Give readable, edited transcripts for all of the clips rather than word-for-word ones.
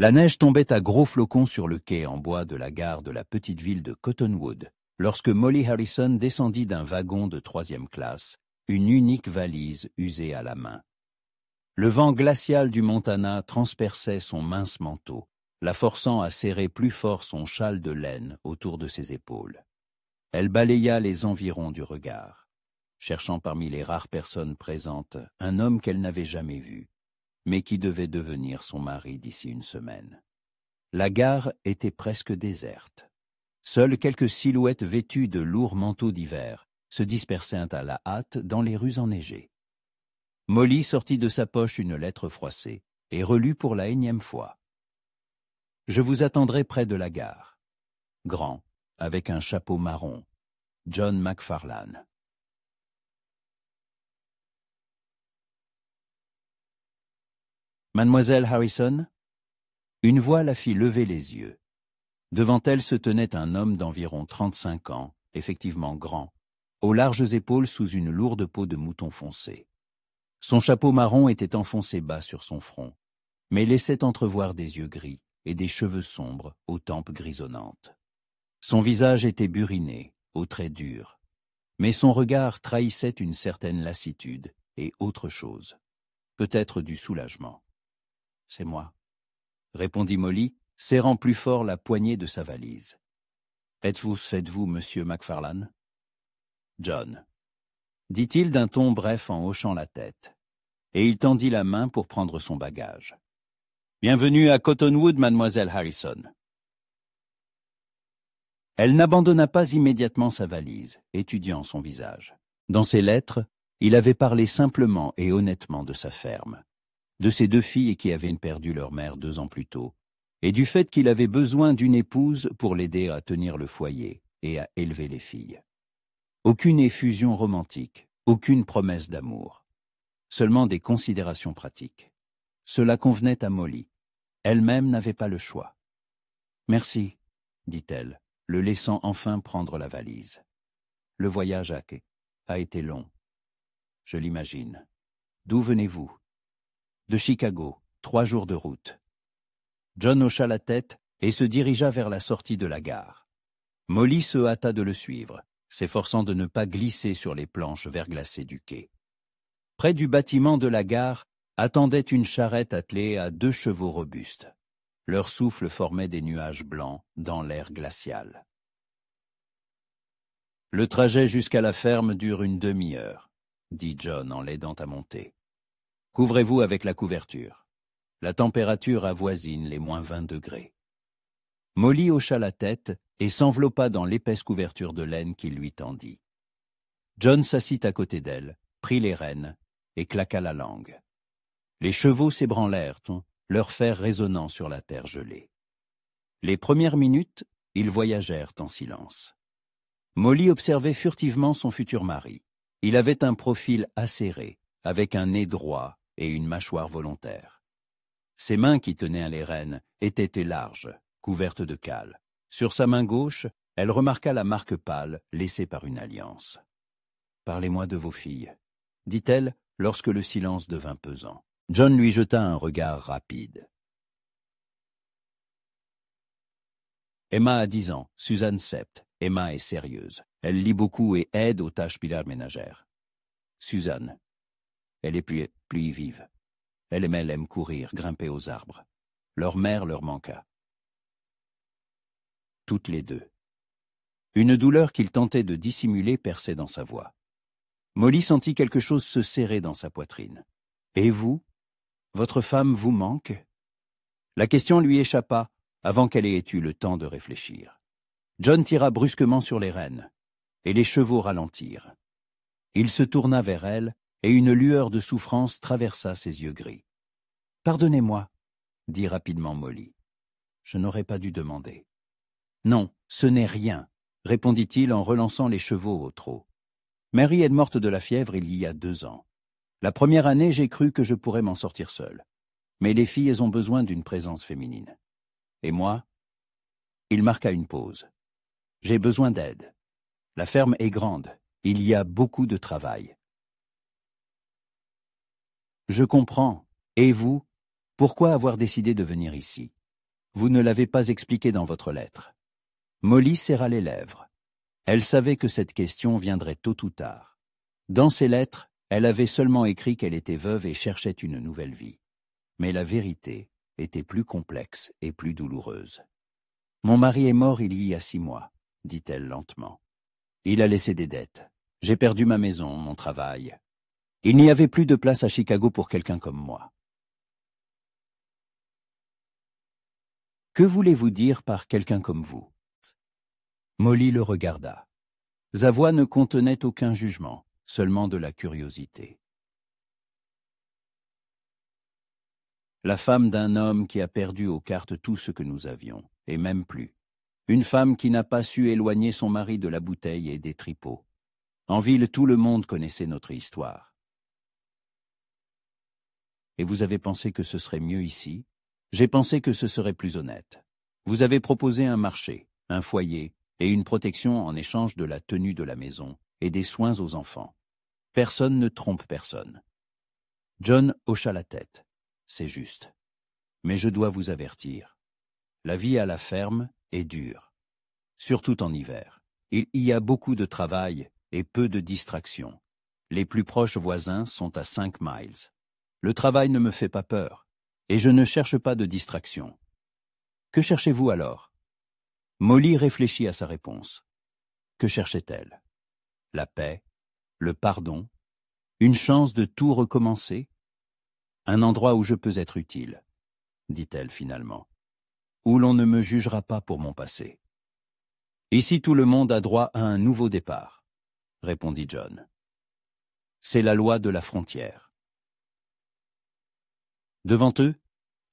La neige tombait à gros flocons sur le quai en bois de la gare de la petite ville de Cottonwood, lorsque Molly Harrison descendit d'un wagon de 3e classe, une unique valise usée à la main. Le vent glacial du Montana transperçait son mince manteau, la forçant à serrer plus fort son châle de laine autour de ses épaules. Elle balaya les environs du regard, cherchant parmi les rares personnes présentes un homme qu'elle n'avait jamais vu, mais qui devait devenir son mari d'ici une semaine. La gare était presque déserte. Seules quelques silhouettes vêtues de lourds manteaux d'hiver se dispersaient à la hâte dans les rues enneigées. Molly sortit de sa poche une lettre froissée et relut pour la 1e fois. « Je vous attendrai près de la gare. Grand, avec un chapeau marron. John McFarlane. » Mademoiselle Harrison? Une voix la fit lever les yeux. Devant elle se tenait un homme d'environ 35 ans, effectivement grand, aux larges épaules sous une lourde peau de mouton foncé. Son chapeau marron était enfoncé bas sur son front, mais laissait entrevoir des yeux gris et des cheveux sombres aux tempes grisonnantes. Son visage était buriné, aux traits durs, mais son regard trahissait une certaine lassitude et autre chose, peut-être du soulagement. « C'est moi », répondit Molly, serrant plus fort la poignée de sa valise. « Êtes-vous, monsieur McFarlane ?»« John », dit-il d'un ton bref en hochant la tête, et il tendit la main pour prendre son bagage. « Bienvenue à Cottonwood, mademoiselle Harrison. » Elle n'abandonna pas immédiatement sa valise, étudiant son visage. Dans ses lettres, il avait parlé simplement et honnêtement de sa ferme, de ses 2 filles qui avaient perdu leur mère 2 ans plus tôt, et du fait qu'il avait besoin d'une épouse pour l'aider à tenir le foyer et à élever les filles. Aucune effusion romantique, aucune promesse d'amour, seulement des considérations pratiques. Cela convenait à Molly. Elle-même n'avait pas le choix. « Merci, » dit-elle, le laissant enfin prendre la valise. « Le voyage a été long. Je l'imagine. D'où venez-vous ? » « De Chicago, 3 jours de route. » John hocha la tête et se dirigea vers la sortie de la gare. Molly se hâta de le suivre, s'efforçant de ne pas glisser sur les planches verglacées du quai. Près du bâtiment de la gare attendait une charrette attelée à 2 chevaux robustes. Leur souffle formait des nuages blancs dans l'air glacial. « Le trajet jusqu'à la ferme dure une demi-heure, » dit John en l'aidant à monter. « Couvrez-vous avec la couverture. La température avoisine les moins 20 degrés. » Molly hocha la tête et s'enveloppa dans l'épaisse couverture de laine qu'il lui tendit. John s'assit à côté d'elle, prit les rênes et claqua la langue. Les chevaux s'ébranlèrent, leurs fers résonnant sur la terre gelée. Les premières minutes, ils voyagèrent en silence. Molly observait furtivement son futur mari. Il avait un profil acéré, avec un nez droit et une mâchoire volontaire. Ses mains qui tenaient les rênes étaient larges, couvertes de cales. Sur sa main gauche, elle remarqua la marque pâle laissée par une alliance. « Parlez-moi de vos filles, » dit-elle lorsque le silence devint pesant. John lui jeta un regard rapide. Emma a 10 ans, Suzanne 7. Emma est sérieuse. Elle lit beaucoup et aide aux tâches ménagères. Suzanne. Elle est plus vive. Elle aime courir, grimper aux arbres. Leur mère leur manqua. Toutes les 2. Une douleur qu'il tentait de dissimuler perçait dans sa voix. Molly sentit quelque chose se serrer dans sa poitrine. « Et vous ? Votre femme vous manque ?» La question lui échappa avant qu'elle ait eu le temps de réfléchir. John tira brusquement sur les rênes, et les chevaux ralentirent. Il se tourna vers elle, et une lueur de souffrance traversa ses yeux gris. « Pardonnez-moi, » dit rapidement Molly. « Je n'aurais pas dû demander. »« Non, ce n'est rien, » répondit-il en relançant les chevaux au trot. « Mary est morte de la fièvre il y a 2 ans. La première année, j'ai cru que je pourrais m'en sortir seul. Mais les filles ont besoin d'une présence féminine. Et moi ?» Il marqua une pause. « J'ai besoin d'aide. La ferme est grande. Il y a beaucoup de travail. » « Je comprends. Et vous, pourquoi avoir décidé de venir ici ? vous ne l'avez pas expliqué dans votre lettre. Molly serra les lèvres. Elle savait que cette question viendrait tôt ou tard. Dans ses lettres, elle avait seulement écrit qu'elle était veuve et cherchait une nouvelle vie. Mais la vérité était plus complexe et plus douloureuse. « Mon mari est mort il y a 6 mois, dit-elle lentement. Il a laissé des dettes. J'ai perdu ma maison, mon travail. Il n'y avait plus de place à Chicago pour quelqu'un comme moi. Que voulez-vous dire par quelqu'un comme vous ? Molly le regarda. Sa voix ne contenait aucun jugement, seulement de la curiosité. La femme d'un homme qui a perdu aux cartes tout ce que nous avions, et même plus. Une femme qui n'a pas su éloigner son mari de la bouteille et des tripots. En ville, tout le monde connaissait notre histoire. Et vous avez pensé que ce serait mieux ici ? J'ai pensé que ce serait plus honnête. Vous avez proposé un marché, un foyer et une protection en échange de la tenue de la maison et des soins aux enfants. Personne ne trompe personne. John hocha la tête. C'est juste. Mais je dois vous avertir. La vie à la ferme est dure. Surtout en hiver. Il y a beaucoup de travail et peu de distractions. Les plus proches voisins sont à 5 miles. Le travail ne me fait pas peur, et je ne cherche pas de distraction. Que cherchez-vous alors ? Molly réfléchit à sa réponse. Que cherchait-elle ? La paix, le pardon, une chance de tout recommencer ? Un endroit où je peux être utile, dit-elle finalement, où l'on ne me jugera pas pour mon passé. Ici tout le monde a droit à un nouveau départ, répondit John. C'est la loi de la frontière. Devant eux,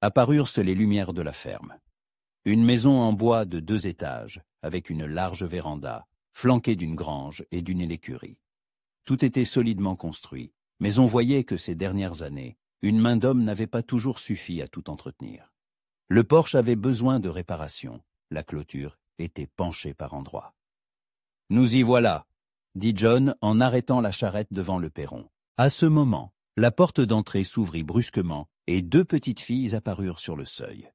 apparurent les lumières de la ferme. Une maison en bois de 2 étages, avec une large véranda, flanquée d'une grange et d'une écurie. Tout était solidement construit, mais on voyait que ces dernières années, une main d'homme n'avait pas toujours suffi à tout entretenir. Le porche avait besoin de réparation, la clôture était penchée par endroits. « Nous y voilà !» dit John en arrêtant la charrette devant le perron. À ce moment, la porte d'entrée s'ouvrit brusquement et 2 petites filles apparurent sur le seuil.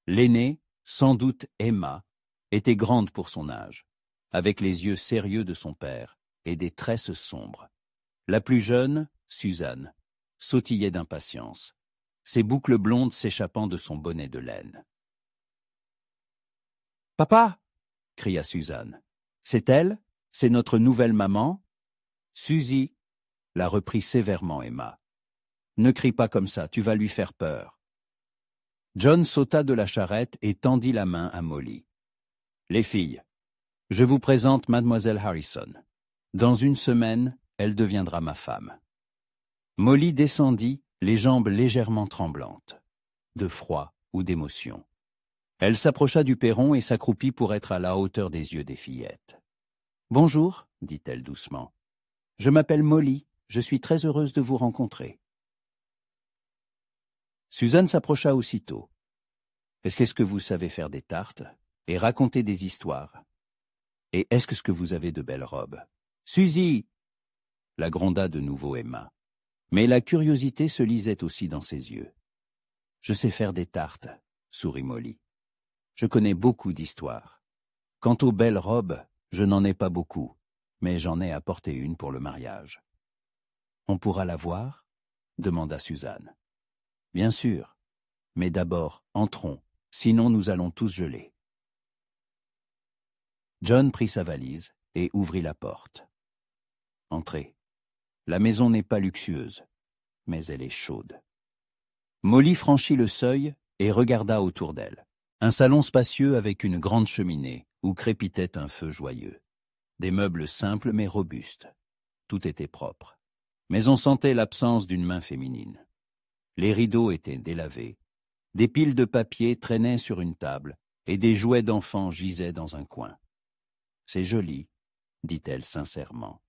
L'aînée, sans doute Emma, était grande pour son âge, avec les yeux sérieux de son père et des tresses sombres. La plus jeune, Suzanne, sautillait d'impatience, ses boucles blondes s'échappant de son bonnet de laine. « Papa !» cria Suzanne. « C'est elle ? C'est notre nouvelle maman ?»« Suzy !» la reprit sévèrement Emma. « Ne crie pas comme ça, tu vas lui faire peur. » John sauta de la charrette et tendit la main à Molly. « Les filles, je vous présente Mademoiselle Harrison. Dans 1 semaine, elle deviendra ma femme. » Molly descendit, les jambes légèrement tremblantes, de froid ou d'émotion. Elle s'approcha du perron et s'accroupit pour être à la hauteur des yeux des fillettes. « Bonjour, dit-elle doucement. Je m'appelle Molly, je suis très heureuse de vous rencontrer. » Suzanne s'approcha aussitôt. « Est-ce que vous savez faire des tartes et raconter des histoires? Et est-ce que vous avez de belles robes? »« Suzy !» la gronda de nouveau Emma. Mais la curiosité se lisait aussi dans ses yeux. « Je sais faire des tartes, » sourit Molly. « Je connais beaucoup d'histoires. Quant aux belles robes, je n'en ai pas beaucoup, mais j'en ai apporté une pour le mariage. »« On pourra la voir ?» demanda Suzanne. « Bien sûr, mais d'abord, entrons, sinon nous allons tous geler. » John prit sa valise et ouvrit la porte. « Entrez. La maison n'est pas luxueuse, mais elle est chaude. » Molly franchit le seuil et regarda autour d'elle. Un salon spacieux avec une grande cheminée où crépitait un feu joyeux. Des meubles simples mais robustes. Tout était propre. Mais on sentait l'absence d'une main féminine. Les rideaux étaient délavés. Des piles de papier traînaient sur une table et des jouets d'enfants gisaient dans un coin. « C'est joli, » dit-elle sincèrement.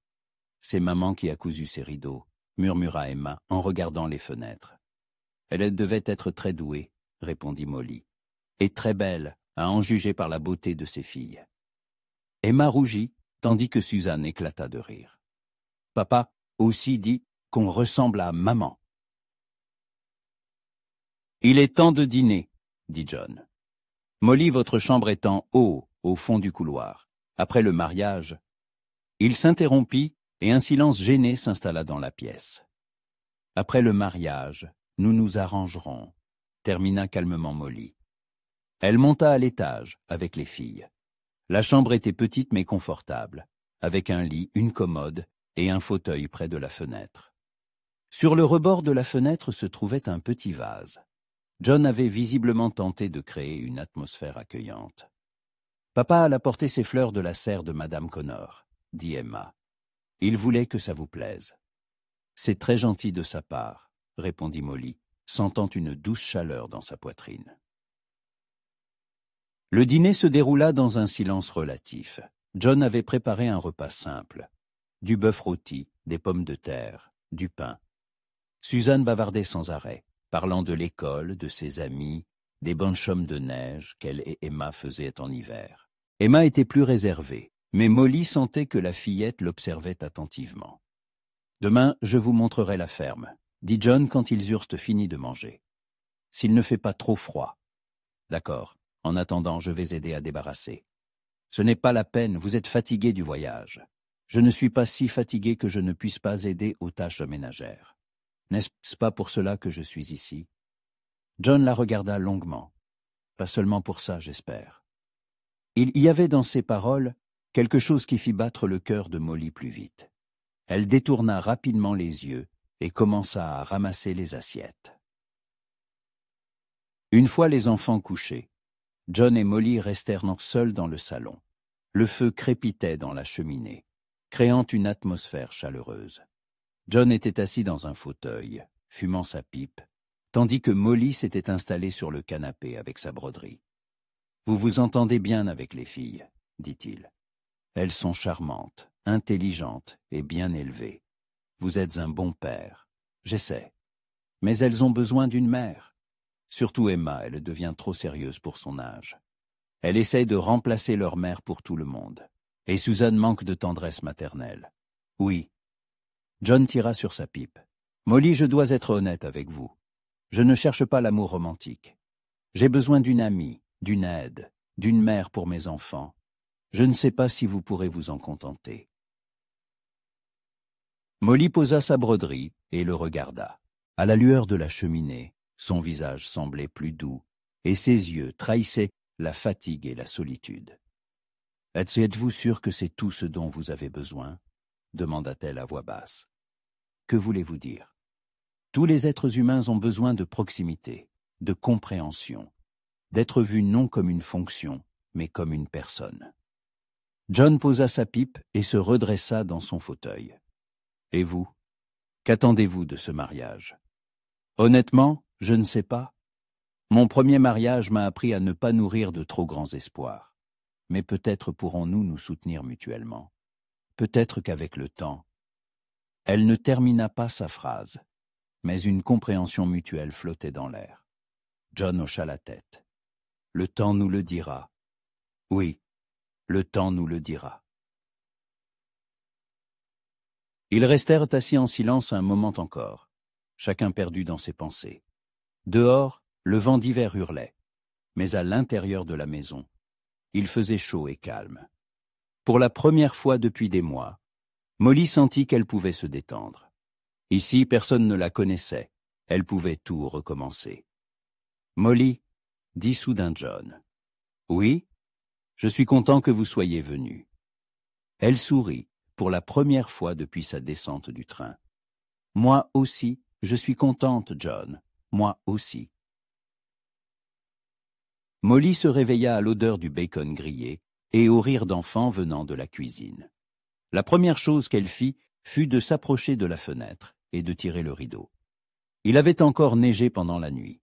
« C'est maman qui a cousu ces rideaux, » murmura Emma en regardant les fenêtres. « Elle devait être très douée, » répondit Molly, « et très belle, à en juger par la beauté de ses filles. » Emma rougit, tandis que Suzanne éclata de rire. Papa aussi dit qu'on ressemble à maman. « Il est temps de dîner, » dit John. Molly, votre chambre est en haut, au fond du couloir. Après le mariage... » Il s'interrompit et un silence gêné s'installa dans la pièce. « Après le mariage, nous nous arrangerons, » termina calmement Molly. Elle monta à l'étage avec les filles. La chambre était petite mais confortable, avec un lit, une commode et un fauteuil près de la fenêtre. Sur le rebord de la fenêtre se trouvait un petit vase. John avait visiblement tenté de créer une atmosphère accueillante. « Papa a apporté ses fleurs de la serre de Madame Connor, » dit Emma. « Il voulait que ça vous plaise. »« C'est très gentil de sa part, » répondit Molly, sentant une douce chaleur dans sa poitrine. Le dîner se déroula dans un silence relatif. John avait préparé un repas simple. Du bœuf rôti, des pommes de terre, du pain. Suzanne bavardait sans arrêt, parlant de l'école, de ses amis, des bonshommes de neige qu'elle et Emma faisaient en hiver. Emma était plus réservée, mais Molly sentait que la fillette l'observait attentivement. « Demain, je vous montrerai la ferme, » dit John quand ils eurent fini de manger. « S'il ne fait pas trop froid. »« D'accord. En attendant, je vais aider à débarrasser. »« Ce n'est pas la peine, vous êtes fatigué du voyage. Je ne suis pas si fatigué que je ne puisse pas aider aux tâches ménagères. N'est-ce pas pour cela que je suis ici ?» John la regarda longuement. « Pas seulement pour ça, j'espère. » Il y avait dans ces paroles quelque chose qui fit battre le cœur de Molly plus vite. Elle détourna rapidement les yeux et commença à ramasser les assiettes. Une fois les enfants couchés, John et Molly restèrent seuls dans le salon. Le feu crépitait dans la cheminée, créant une atmosphère chaleureuse. John était assis dans un fauteuil, fumant sa pipe, tandis que Molly s'était installée sur le canapé avec sa broderie. « Vous vous entendez bien avec les filles, » dit-il. « Elles sont charmantes, intelligentes et bien élevées. Vous êtes un bon père, j'essaie. Mais elles ont besoin d'une mère. Surtout Emma, elle devient trop sérieuse pour son âge. Elle essaie de remplacer leur mère pour tout le monde. Et Suzanne manque de tendresse maternelle. Oui. » John tira sur sa pipe. « Molly, je dois être honnête avec vous. Je ne cherche pas l'amour romantique. J'ai besoin d'une amie, d'une aide, d'une mère pour mes enfants. Je ne sais pas si vous pourrez vous en contenter. » Molly posa sa broderie et le regarda. À la lueur de la cheminée, son visage semblait plus doux, et ses yeux trahissaient la fatigue et la solitude. « Êtes-vous sûr que c'est tout ce dont vous avez besoin ?» demanda-t-elle à voix basse. « Que voulez-vous dire ? Tous les êtres humains ont besoin de proximité, de compréhension, d'être vus non comme une fonction, mais comme une personne. » John posa sa pipe et se redressa dans son fauteuil. « Et vous ? Qu'attendez-vous de ce mariage ? » « Honnêtement, je ne sais pas. Mon premier mariage m'a appris à ne pas nourrir de trop grands espoirs. Mais peut-être pourrons-nous nous soutenir mutuellement. Peut-être qu'avec le temps... » Elle ne termina pas sa phrase, mais une compréhension mutuelle flottait dans l'air. John hocha la tête. « Le temps nous le dira. » « Oui, le temps nous le dira. » Ils restèrent assis en silence un moment encore, chacun perdu dans ses pensées. Dehors, le vent d'hiver hurlait, mais à l'intérieur de la maison, il faisait chaud et calme. Pour la première fois depuis des mois, Molly sentit qu'elle pouvait se détendre. Ici, personne ne la connaissait, elle pouvait tout recommencer. « Molly, » dit soudain John. « Oui, je suis content que vous soyez venu. » Elle sourit, pour la première fois depuis sa descente du train. « Moi aussi, je suis contente, John. Moi aussi. » Molly se réveilla à l'odeur du bacon grillé et au rire d'enfants venant de la cuisine. La première chose qu'elle fit fut de s'approcher de la fenêtre et de tirer le rideau. Il avait encore neigé pendant la nuit,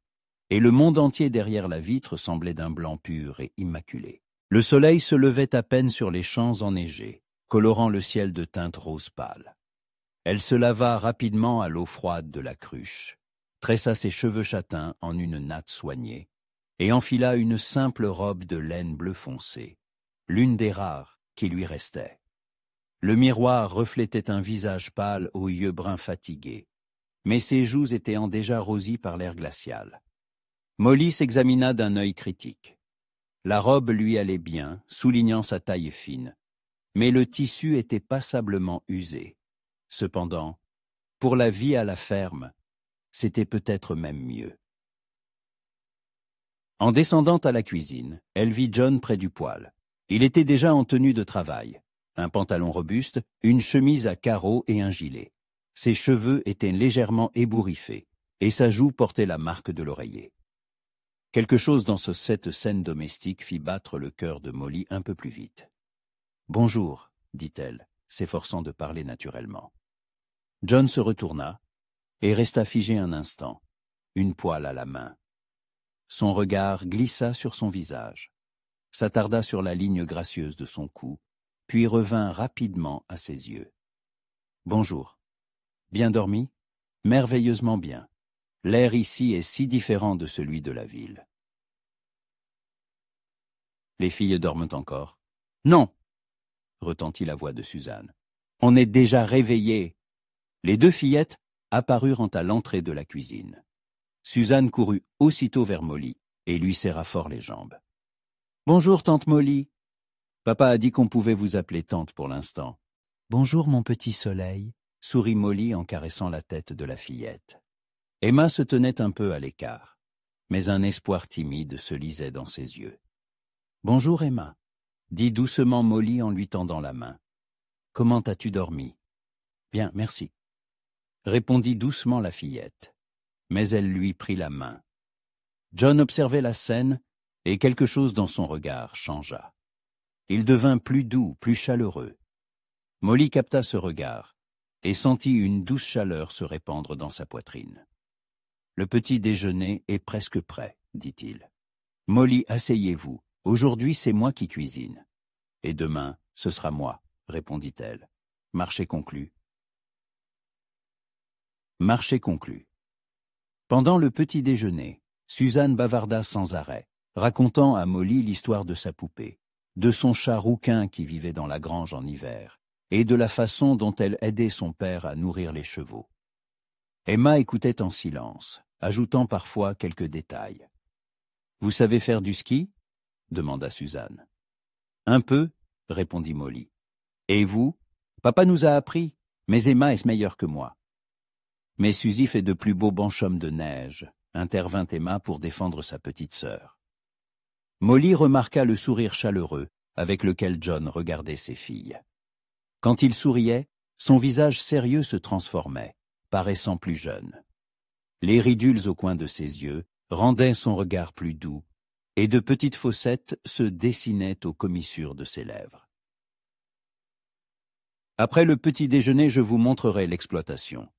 et le monde entier derrière la vitre semblait d'un blanc pur et immaculé. Le soleil se levait à peine sur les champs enneigés, colorant le ciel de teintes rose pâle. Elle se lava rapidement à l'eau froide de la cruche, tressa ses cheveux châtains en une natte soignée, et enfila une simple robe de laine bleu foncé, l'une des rares qui lui restaient. Le miroir reflétait un visage pâle aux yeux bruns fatigués, mais ses joues étaient déjà rosies par l'air glacial. Molly s'examina d'un œil critique. La robe lui allait bien, soulignant sa taille fine, mais le tissu était passablement usé. Cependant, pour la vie à la ferme, c'était peut-être même mieux. En descendant à la cuisine, elle vit John près du poêle. Il était déjà en tenue de travail, un pantalon robuste, une chemise à carreaux et un gilet. Ses cheveux étaient légèrement ébouriffés, et sa joue portait la marque de l'oreiller. Quelque chose dans cette scène domestique fit battre le cœur de Molly un peu plus vite. « Bonjour », dit-elle, s'efforçant de parler naturellement. John se retourna et resta figé un instant, une poêle à la main. Son regard glissa sur son visage, s'attarda sur la ligne gracieuse de son cou, puis revint rapidement à ses yeux. « Bonjour. Bien dormi ? Merveilleusement bien. L'air ici est si différent de celui de la ville. » « Les filles dorment encore ?»« Non !» retentit la voix de Suzanne. « On est déjà réveillés. » Les deux fillettes apparurent à l'entrée de la cuisine. Suzanne courut aussitôt vers Molly et lui serra fort les jambes. « Bonjour, tante Molly. Papa a dit qu'on pouvait vous appeler tante pour l'instant. »« Bonjour, mon petit soleil, » sourit Molly en caressant la tête de la fillette. Emma se tenait un peu à l'écart, mais un espoir timide se lisait dans ses yeux. « Bonjour, Emma, » dit doucement Molly en lui tendant la main. « Comment as-tu dormi ?»« Bien, merci. » répondit doucement la fillette, mais elle lui prit la main. John observait la scène et quelque chose dans son regard changea. Il devint plus doux, plus chaleureux. Molly capta ce regard et sentit une douce chaleur se répandre dans sa poitrine. « Le petit déjeuner est presque prêt, » dit-il. « Molly, asseyez-vous. Aujourd'hui, c'est moi qui cuisine. »« Et demain, ce sera moi, » répondit-elle. « Marché conclu. » Marché conclu. Pendant le petit déjeuner, Suzanne bavarda sans arrêt, racontant à Molly l'histoire de sa poupée, de son chat rouquin qui vivait dans la grange en hiver, et de la façon dont elle aidait son père à nourrir les chevaux. Emma écoutait en silence, ajoutant parfois quelques détails. « Vous savez faire du ski ?» demanda Suzanne. « Un peu, » répondit Molly. « Et vous ? Papa nous a appris, mais Emma est meilleure que moi. » « Mais Suzy fait de plus beaux banchums de neige, » intervint Emma pour défendre sa petite sœur. Molly remarqua le sourire chaleureux avec lequel John regardait ses filles. Quand il souriait, son visage sérieux se transformait, paraissant plus jeune. Les ridules au coin de ses yeux rendaient son regard plus doux, et de petites fossettes se dessinaient aux commissures de ses lèvres. « Après le petit déjeuner, je vous montrerai l'exploitation, »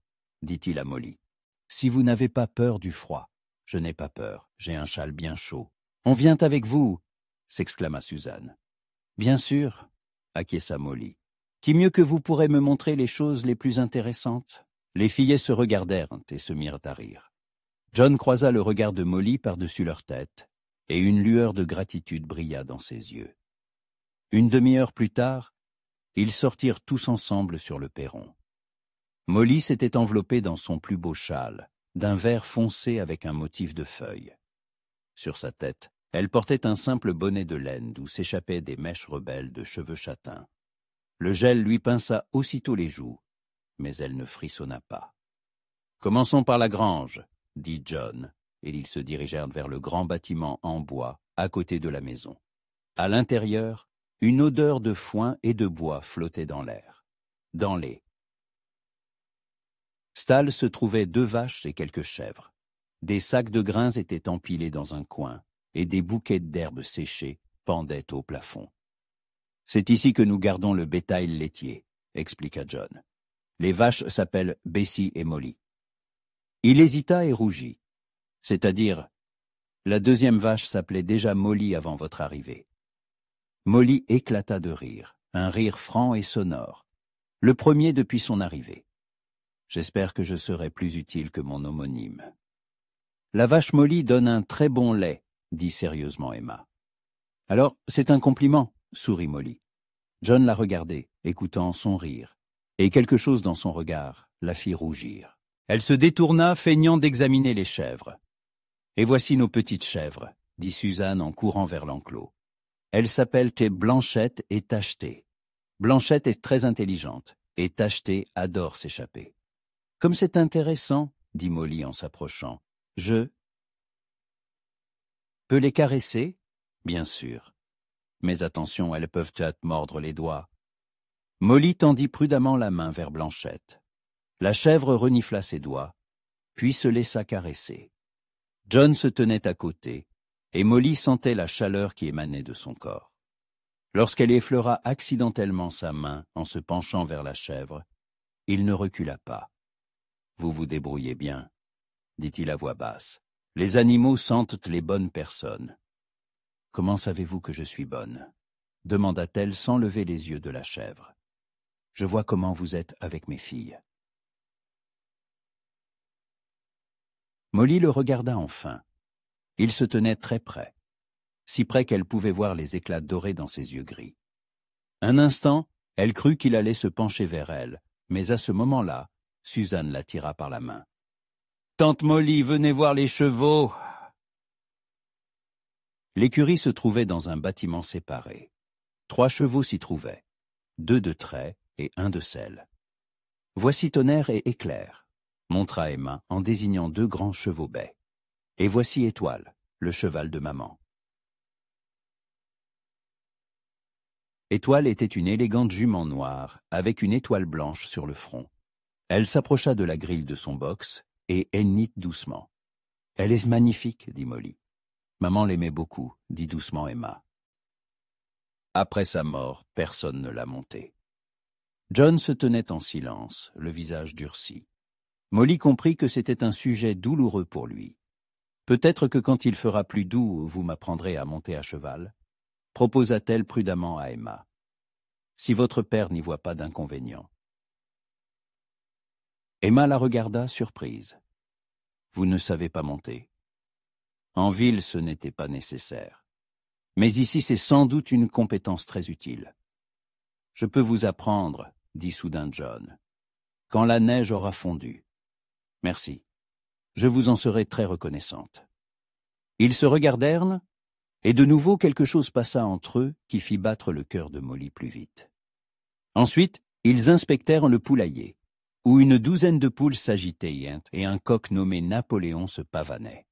dit-il à Molly. « Si vous n'avez pas peur du froid. »« Je n'ai pas peur, j'ai un châle bien chaud. »« On vient avec vous » s'exclama Suzanne. « Bien sûr, » acquiesça Molly. « Qui mieux que vous pourrait me montrer les choses les plus intéressantes ?» Les filles se regardèrent et se mirent à rire. John croisa le regard de Molly par-dessus leur tête, et une lueur de gratitude brilla dans ses yeux. Une demi-heure plus tard, ils sortirent tous ensemble sur le perron. Molly s'était enveloppée dans son plus beau châle, d'un vert foncé avec un motif de feuilles. Sur sa tête, elle portait un simple bonnet de laine d'où s'échappaient des mèches rebelles de cheveux châtains. Le gel lui pinça aussitôt les joues, mais elle ne frissonna pas. « Commençons par la grange, » dit John, et ils se dirigèrent vers le grand bâtiment en bois à côté de la maison. À l'intérieur, une odeur de foin et de bois flottait dans l'air. Dans les stalles se trouvaient 2 vaches et quelques chèvres. Des sacs de grains étaient empilés dans un coin, et des bouquets d'herbes séchées pendaient au plafond. « C'est ici que nous gardons le bétail laitier, » expliqua John. « Les vaches s'appellent Bessie et Molly. » Il hésita et rougit. C'est-à-dire, la deuxième vache s'appelait déjà Molly avant votre arrivée. Molly éclata de rire, un rire franc et sonore, le premier depuis son arrivée. J'espère que je serai plus utile que mon homonyme. La vache Molly donne un très bon lait, dit sérieusement Emma. Alors, c'est un compliment, sourit Molly. John la regardait, écoutant son rire, et quelque chose dans son regard la fit rougir. Elle se détourna, feignant d'examiner les chèvres. « Et voici nos petites chèvres, » dit Suzanne en courant vers l'enclos. Elle s'appelle Blanchette et Tacheté. Blanchette est très intelligente, et Tacheté adore s'échapper. Comme c'est intéressant, dit Molly en s'approchant. Je peux les caresser? Bien sûr. Mais attention, elles peuvent te mordre les doigts. Molly tendit prudemment la main vers Blanchette. La chèvre renifla ses doigts, puis se laissa caresser. John se tenait à côté, et Molly sentait la chaleur qui émanait de son corps. Lorsqu'elle effleura accidentellement sa main en se penchant vers la chèvre, il ne recula pas. « Vous vous débrouillez bien », dit-il à voix basse. « Les animaux sentent les bonnes personnes. »« Comment savez-vous que je suis bonne ?» demanda-t-elle sans lever les yeux de la chèvre. « Je vois comment vous êtes avec mes filles. » Molly le regarda enfin. Il se tenait très près, si près qu'elle pouvait voir les éclats dorés dans ses yeux gris. Un instant, elle crut qu'il allait se pencher vers elle, mais à ce moment-là, Suzanne la tira par la main. « Tante Molly, venez voir les chevaux !» L'écurie se trouvait dans un bâtiment séparé. 3 chevaux s'y trouvaient, 2 de trait et 1 de selle. « Voici Tonnerre et Éclair », montra Emma en désignant 2 grands chevaux bais. « Et voici Étoile, le cheval de maman. » Étoile était une élégante jument noire, avec une étoile blanche sur le front. Elle s'approcha de la grille de son box, et hennit doucement. « Elle est magnifique, dit Molly. Maman l'aimait beaucoup, dit doucement Emma. Après sa mort, personne ne l'a montée. John se tenait en silence, le visage durci. Molly comprit que c'était un sujet douloureux pour lui. Peut-être que quand il fera plus doux, vous m'apprendrez à monter à cheval, proposa-t-elle prudemment à Emma. Si votre père n'y voit pas d'inconvénient. Emma la regarda surprise. Vous ne savez pas monter. En ville, ce n'était pas nécessaire. Mais ici, c'est sans doute une compétence très utile. Je peux vous apprendre, dit soudain John, quand la neige aura fondu. Merci. Je vous en serai très reconnaissante. Ils se regardèrent, et de nouveau quelque chose passa entre eux qui fit battre le cœur de Molly plus vite. Ensuite, ils inspectèrent le poulailler, où une douzaine de poules s'agitaient et un coq nommé Napoléon se pavanait.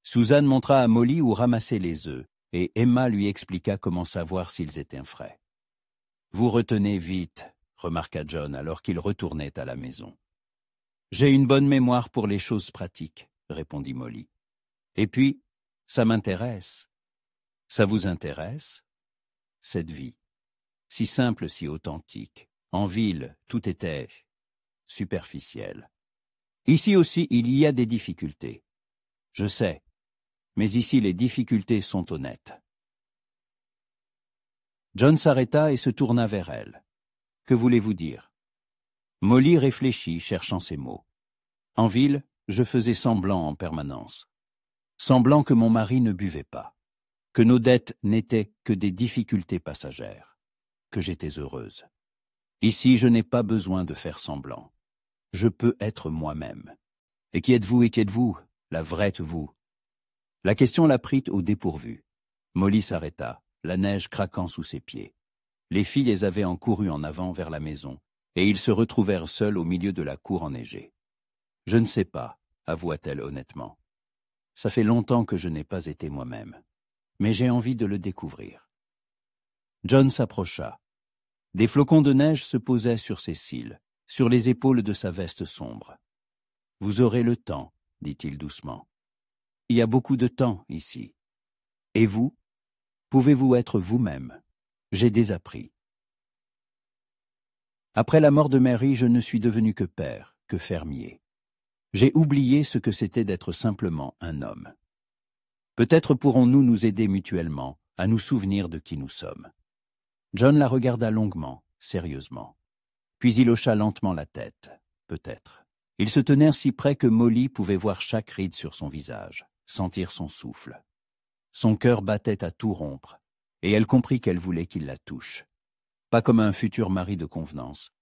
Suzanne montra à Molly où ramasser les œufs, et Emma lui expliqua comment savoir s'ils étaient frais. « Vous retenez vite, » remarqua John alors qu'il retournait à la maison. « J'ai une bonne mémoire pour les choses pratiques, » répondit Molly. « Et puis, ça m'intéresse. » « Ça vous intéresse ?»« Cette vie, si simple, si authentique. En ville, tout était superficiel. Ici aussi, il y a des difficultés. Je sais, mais ici les difficultés sont honnêtes. » John s'arrêta et se tourna vers elle. « Que voulez-vous dire ?» Molly réfléchit, cherchant ses mots. « En ville, je faisais semblant en permanence. Semblant que mon mari ne buvait pas. Que nos dettes n'étaient que des difficultés passagères. Que j'étais heureuse. Ici, je n'ai pas besoin de faire semblant. Je peux être moi-même. Et qui êtes-vous, la vraie vous ?» La question la prit au dépourvu. Molly s'arrêta, la neige craquant sous ses pieds. Les filles avaient encouru en avant vers la maison, et ils se retrouvèrent seuls au milieu de la cour enneigée. « Je ne sais pas, » avoua-t-elle honnêtement. « Ça fait longtemps que je n'ai pas été moi-même, mais j'ai envie de le découvrir. » John s'approcha. Des flocons de neige se posaient sur ses cils, sur les épaules de sa veste sombre. « Vous aurez le temps, » dit-il doucement. « Il y a beaucoup de temps ici. Et vous, pouvez-vous être vous-même? J'ai désappris. » Après la mort de Mary, je ne suis devenu que père, que fermier. J'ai oublié ce que c'était d'être simplement un homme. Peut-être pourrons-nous nous aider mutuellement à nous souvenir de qui nous sommes. John la regarda longuement, sérieusement. Puis il hocha lentement la tête, peut-être. Ils se tenèrent si près que Molly pouvait voir chaque ride sur son visage, sentir son souffle. Son cœur battait à tout rompre, et elle comprit qu'elle voulait qu'il la touche. Pas comme un futur mari de convenance,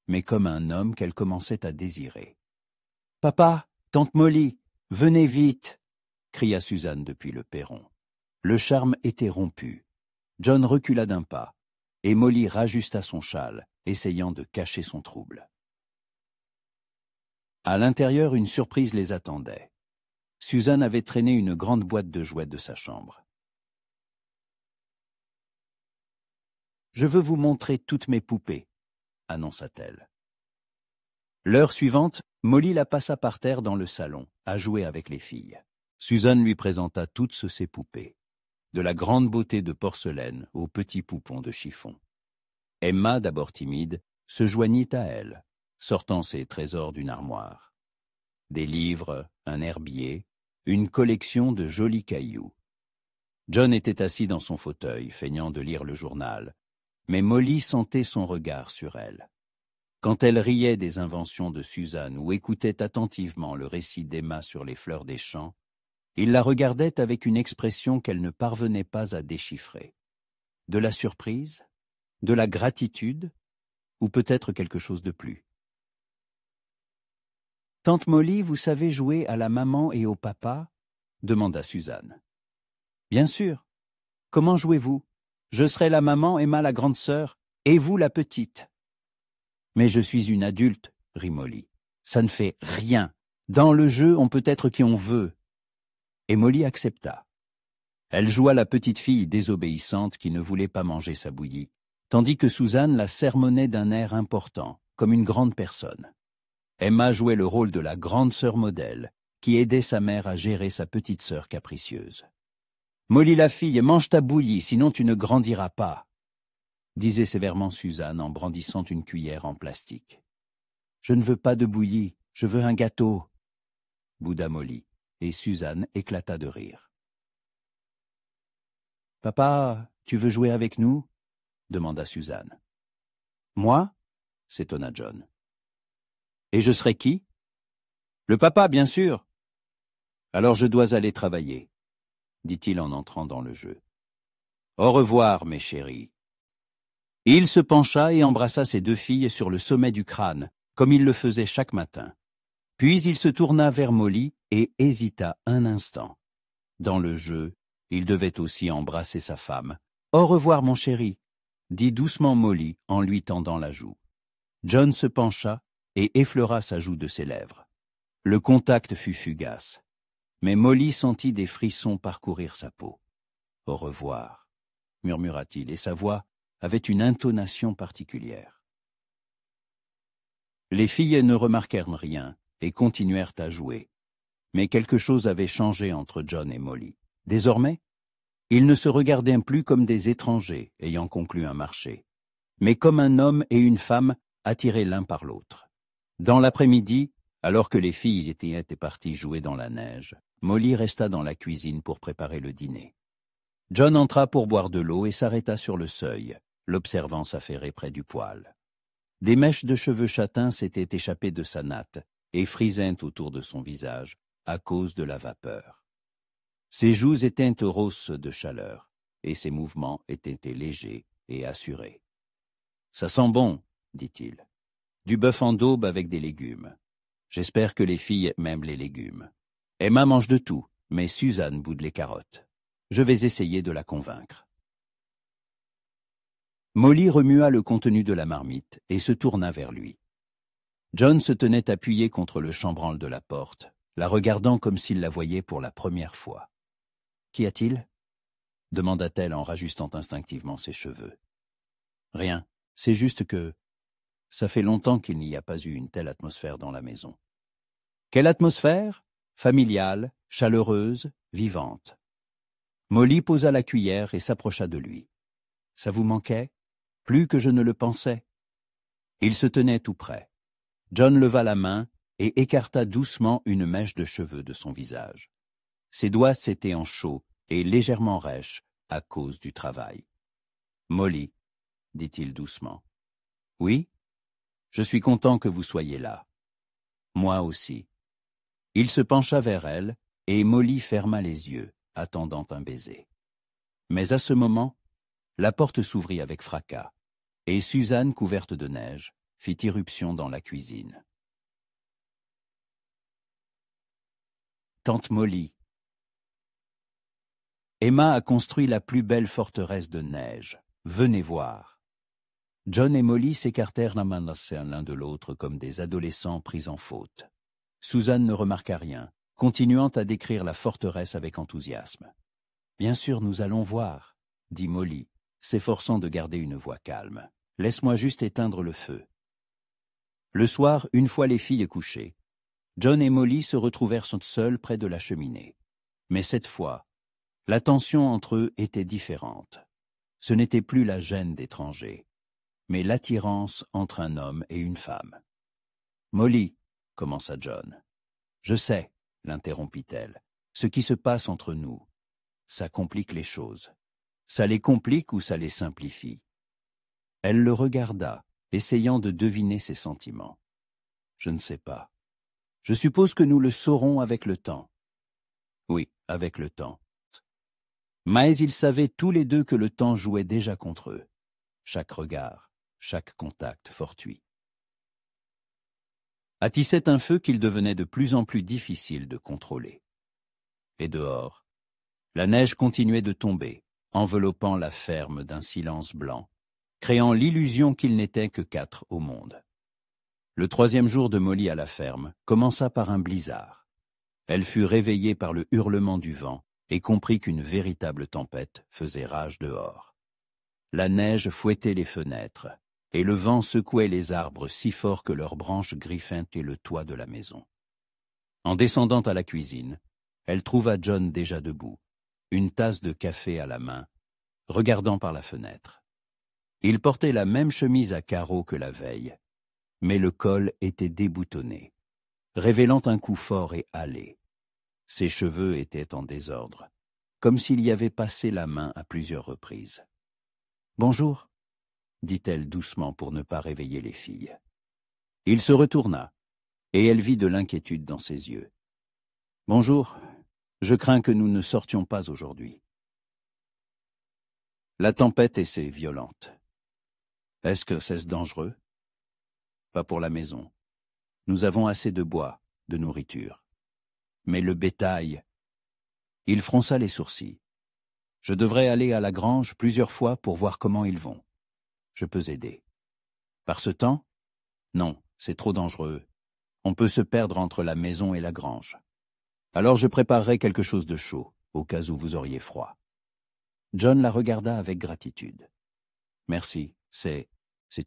mais comme un homme qu'elle commençait à désirer. « Papa, tante Molly, venez vite !» cria Suzanne depuis le perron. Le charme était rompu. John recula d'un pas, et Molly rajusta son châle, essayant de cacher son trouble. À l'intérieur, une surprise les attendait. Susan avait traîné une grande boîte de jouets de sa chambre. « Je veux vous montrer toutes mes poupées, » annonça-t-elle. L'heure suivante, Molly la passa par terre dans le salon, à jouer avec les filles. Susan lui présenta toutes ses poupées, de la grande beauté de porcelaine aux petits poupons de chiffon. Emma, d'abord timide, se joignit à elle, sortant ses trésors d'une armoire. Des livres, un herbier, une collection de jolis cailloux. John était assis dans son fauteuil, feignant de lire le journal, mais Molly sentait son regard sur elle. Quand elle riait des inventions de Suzanne ou écoutait attentivement le récit d'Emma sur les fleurs des champs, il la regardait avec une expression qu'elle ne parvenait pas à déchiffrer. De la surprise, de la gratitude, ou peut-être quelque chose de plus. « Tante Molly, vous savez jouer à la maman et au papa ?» demanda Suzanne. « Bien sûr. Comment jouez-vous? Je serai la maman, Emma la grande sœur, et vous la petite. » « Mais je suis une adulte, » rit Molly. « Ça ne fait rien. Dans le jeu, on peut être qui on veut. » Et Molly accepta. Elle joua la petite fille désobéissante qui ne voulait pas manger sa bouillie, tandis que Suzanne la sermonnait d'un air important, comme une grande personne. Emma jouait le rôle de la grande sœur modèle, qui aidait sa mère à gérer sa petite sœur capricieuse. « Molly la fille, mange ta bouillie, sinon tu ne grandiras pas », disait sévèrement Suzanne en brandissant une cuillère en plastique. « Je ne veux pas de bouillie, je veux un gâteau », bouda Molly, et Suzanne éclata de rire. « Papa, tu veux jouer avec nous ?» demanda Suzanne. « Moi ?» s'étonna John. « Et je serai qui ?»« Le papa, bien sûr. »« Alors je dois aller travailler, » dit-il en entrant dans le jeu. « Au revoir, mes chéris. » Il se pencha et embrassa ses deux filles sur le sommet du crâne, comme il le faisait chaque matin. Puis il se tourna vers Molly et hésita un instant. Dans le jeu, il devait aussi embrasser sa femme. « Au revoir, mon chéri », dit doucement Molly en lui tendant la joue. John se pencha et effleura sa joue de ses lèvres. Le contact fut fugace, mais Molly sentit des frissons parcourir sa peau. « Au revoir », murmura-t-il, et sa voix avait une intonation particulière. Les filles ne remarquèrent rien et continuèrent à jouer. Mais quelque chose avait changé entre John et Molly. Désormais, ils ne se regardaient plus comme des étrangers ayant conclu un marché, mais comme un homme et une femme attirés l'un par l'autre. Dans l'après-midi, alors que les filles étaient parties jouer dans la neige, Molly resta dans la cuisine pour préparer le dîner. John entra pour boire de l'eau et s'arrêta sur le seuil, l'observant s'affairer près du poêle. Des mèches de cheveux châtains s'étaient échappées de sa natte et frisaient autour de son visage à cause de la vapeur. Ses joues étaient roses de chaleur et ses mouvements étaient légers et assurés. « Ça sent bon, » dit-il. « Du bœuf en daube avec des légumes. J'espère que les filles m'aiment les légumes. Emma mange de tout, mais Suzanne boude les carottes. Je vais essayer de la convaincre. » Molly remua le contenu de la marmite et se tourna vers lui. John se tenait appuyé contre le chambranle de la porte, la regardant comme s'il la voyait pour la première fois. « Qu'y a-t-il » demanda-t-elle en rajustant instinctivement ses cheveux. « Rien, c'est juste que ça fait longtemps qu'il n'y a pas eu une telle atmosphère dans la maison. » « Quelle atmosphère ? Familiale, chaleureuse, vivante. » Molly posa la cuillère et s'approcha de lui. « Ça vous manquait ? Plus que je ne le pensais. » Il se tenait tout près. John leva la main et écarta doucement une mèche de cheveux de son visage. Ses doigts s'étaient en chaud et légèrement rêches à cause du travail. « Molly, » dit-il doucement. « Oui, je suis content que vous soyez là. Moi aussi. » Il se pencha vers elle et Molly ferma les yeux, attendant un baiser. Mais à ce moment, la porte s'ouvrit avec fracas, et Suzanne, couverte de neige, fit irruption dans la cuisine. « Tante Molly. » Emma a construit la plus belle forteresse de neige. Venez voir. John et Molly s'écartèrent l'un de l'autre comme des adolescents pris en faute. Suzanne ne remarqua rien, continuant à décrire la forteresse avec enthousiasme. « Bien sûr, nous allons voir, » dit Molly, s'efforçant de garder une voix calme. « Laisse-moi juste éteindre le feu. » Le soir, une fois les filles couchées, John et Molly se retrouvèrent seuls près de la cheminée. Mais cette fois, la tension entre eux était différente. Ce n'était plus la gêne d'étrangers, mais l'attirance entre un homme et une femme. « Molly, » commença John. « Je sais, » l'interrompit-elle, « ce qui se passe entre nous. Ça complique les choses. Ça les complique ou ça les simplifie ?» Elle le regarda, essayant de deviner ses sentiments. « Je ne sais pas. Je suppose que nous le saurons avec le temps. » Oui, avec le temps. Mais ils savaient tous les deux que le temps jouait déjà contre eux. Chaque regard, chaque contact fortuit. Attissait un feu qu'il devenait de plus en plus difficile de contrôler. Et dehors, la neige continuait de tomber, enveloppant la ferme d'un silence blanc, créant l'illusion qu'ils n'étaient que 4 au monde. Le 3e jour de Molly à la ferme commença par un blizzard. Elle fut réveillée par le hurlement du vent et comprit qu'une véritable tempête faisait rage dehors. La neige fouettait les fenêtres, et le vent secouait les arbres si fort que leurs branches griffaient le toit de la maison. En descendant à la cuisine, elle trouva John déjà debout, une tasse de café à la main, regardant par la fenêtre. Il portait la même chemise à carreaux que la veille, mais le col était déboutonné, révélant un cou fort et hâlé. Ses cheveux étaient en désordre, comme s'il y avait passé la main à plusieurs reprises. « Bonjour », dit-elle doucement pour ne pas réveiller les filles. Il se retourna, et elle vit de l'inquiétude dans ses yeux. « Bonjour, je crains que nous ne sortions pas aujourd'hui. » La tempête est violente. Est-ce que c'est dangereux? Pas pour la maison. Nous avons assez de bois, de nourriture. Mais le bétail... Il fronça les sourcils. Je devrais aller à la grange plusieurs fois pour voir comment ils vont. Je peux aider. Par ce temps? Non, c'est trop dangereux. On peut se perdre entre la maison et la grange. Alors je préparerai quelque chose de chaud, au cas où vous auriez froid. John la regarda avec gratitude. Merci, c'est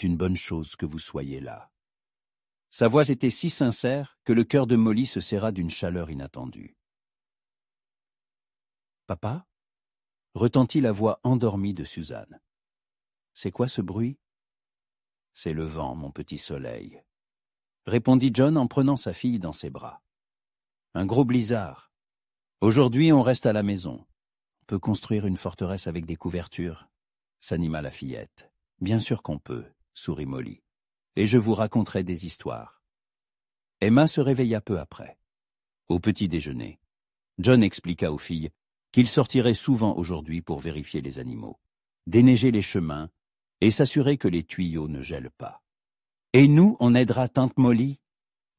une bonne chose que vous soyez là. Sa voix était si sincère que le cœur de Molly se serra d'une chaleur inattendue. « Papa ?» retentit la voix endormie de Suzanne. « C'est quoi ce bruit ?»« C'est le vent, mon petit soleil. » répondit John en prenant sa fille dans ses bras. « Un gros blizzard. Aujourd'hui, on reste à la maison. On peut construire une forteresse avec des couvertures ?» s'anima la fillette. « Bien sûr qu'on peut, » sourit Molly. « Et je vous raconterai des histoires. » Emma se réveilla peu après. Au petit déjeuner, John expliqua aux filles qu'il sortirait souvent aujourd'hui pour vérifier les animaux, déneiger les chemins et s'assurer que les tuyaux ne gèlent pas. « Et nous, on aidera tante Molly »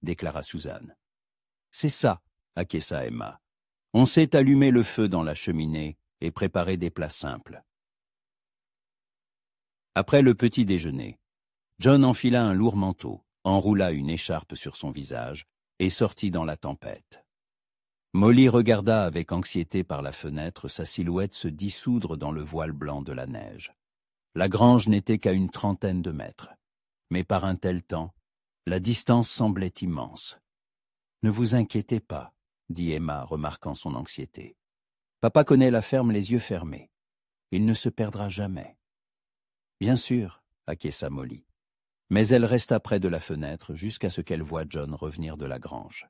déclara Suzanne. « C'est ça, » acquiesça Emma. « On sait allumer le feu dans la cheminée et préparer des plats simples. » Après le petit déjeuner, John enfila un lourd manteau, enroula une écharpe sur son visage et sortit dans la tempête. Molly regarda avec anxiété par la fenêtre sa silhouette se dissoudre dans le voile blanc de la neige. La grange n'était qu'à une 30aine de mètres, mais par un tel temps, la distance semblait immense. « Ne vous inquiétez pas, » dit Emma, remarquant son anxiété. « Papa connaît la ferme les yeux fermés. Il ne se perdra jamais. » « Bien sûr, » acquiesça Molly. Mais elle resta près de la fenêtre jusqu'à ce qu'elle voie John revenir de la grange.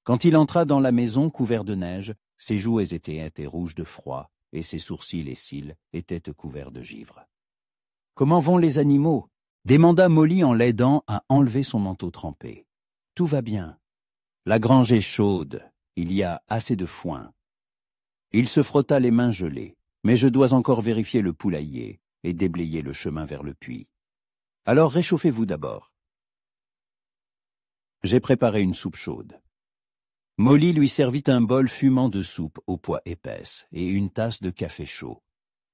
Quand il entra dans la maison couvert de neige, ses joues étaient rouges de froid et ses sourcils et cils étaient couverts de givre. « Comment vont les animaux ?» demanda Molly en l'aidant à enlever son manteau trempé. « Tout va bien. La grange est chaude, il y a assez de foin. » Il se frotta les mains gelées, mais je dois encore vérifier le poulailler et déblayer le chemin vers le puits. Alors réchauffez-vous d'abord. J'ai préparé une soupe chaude. Molly lui servit un bol fumant de soupe aux pois épaisses et une tasse de café chaud.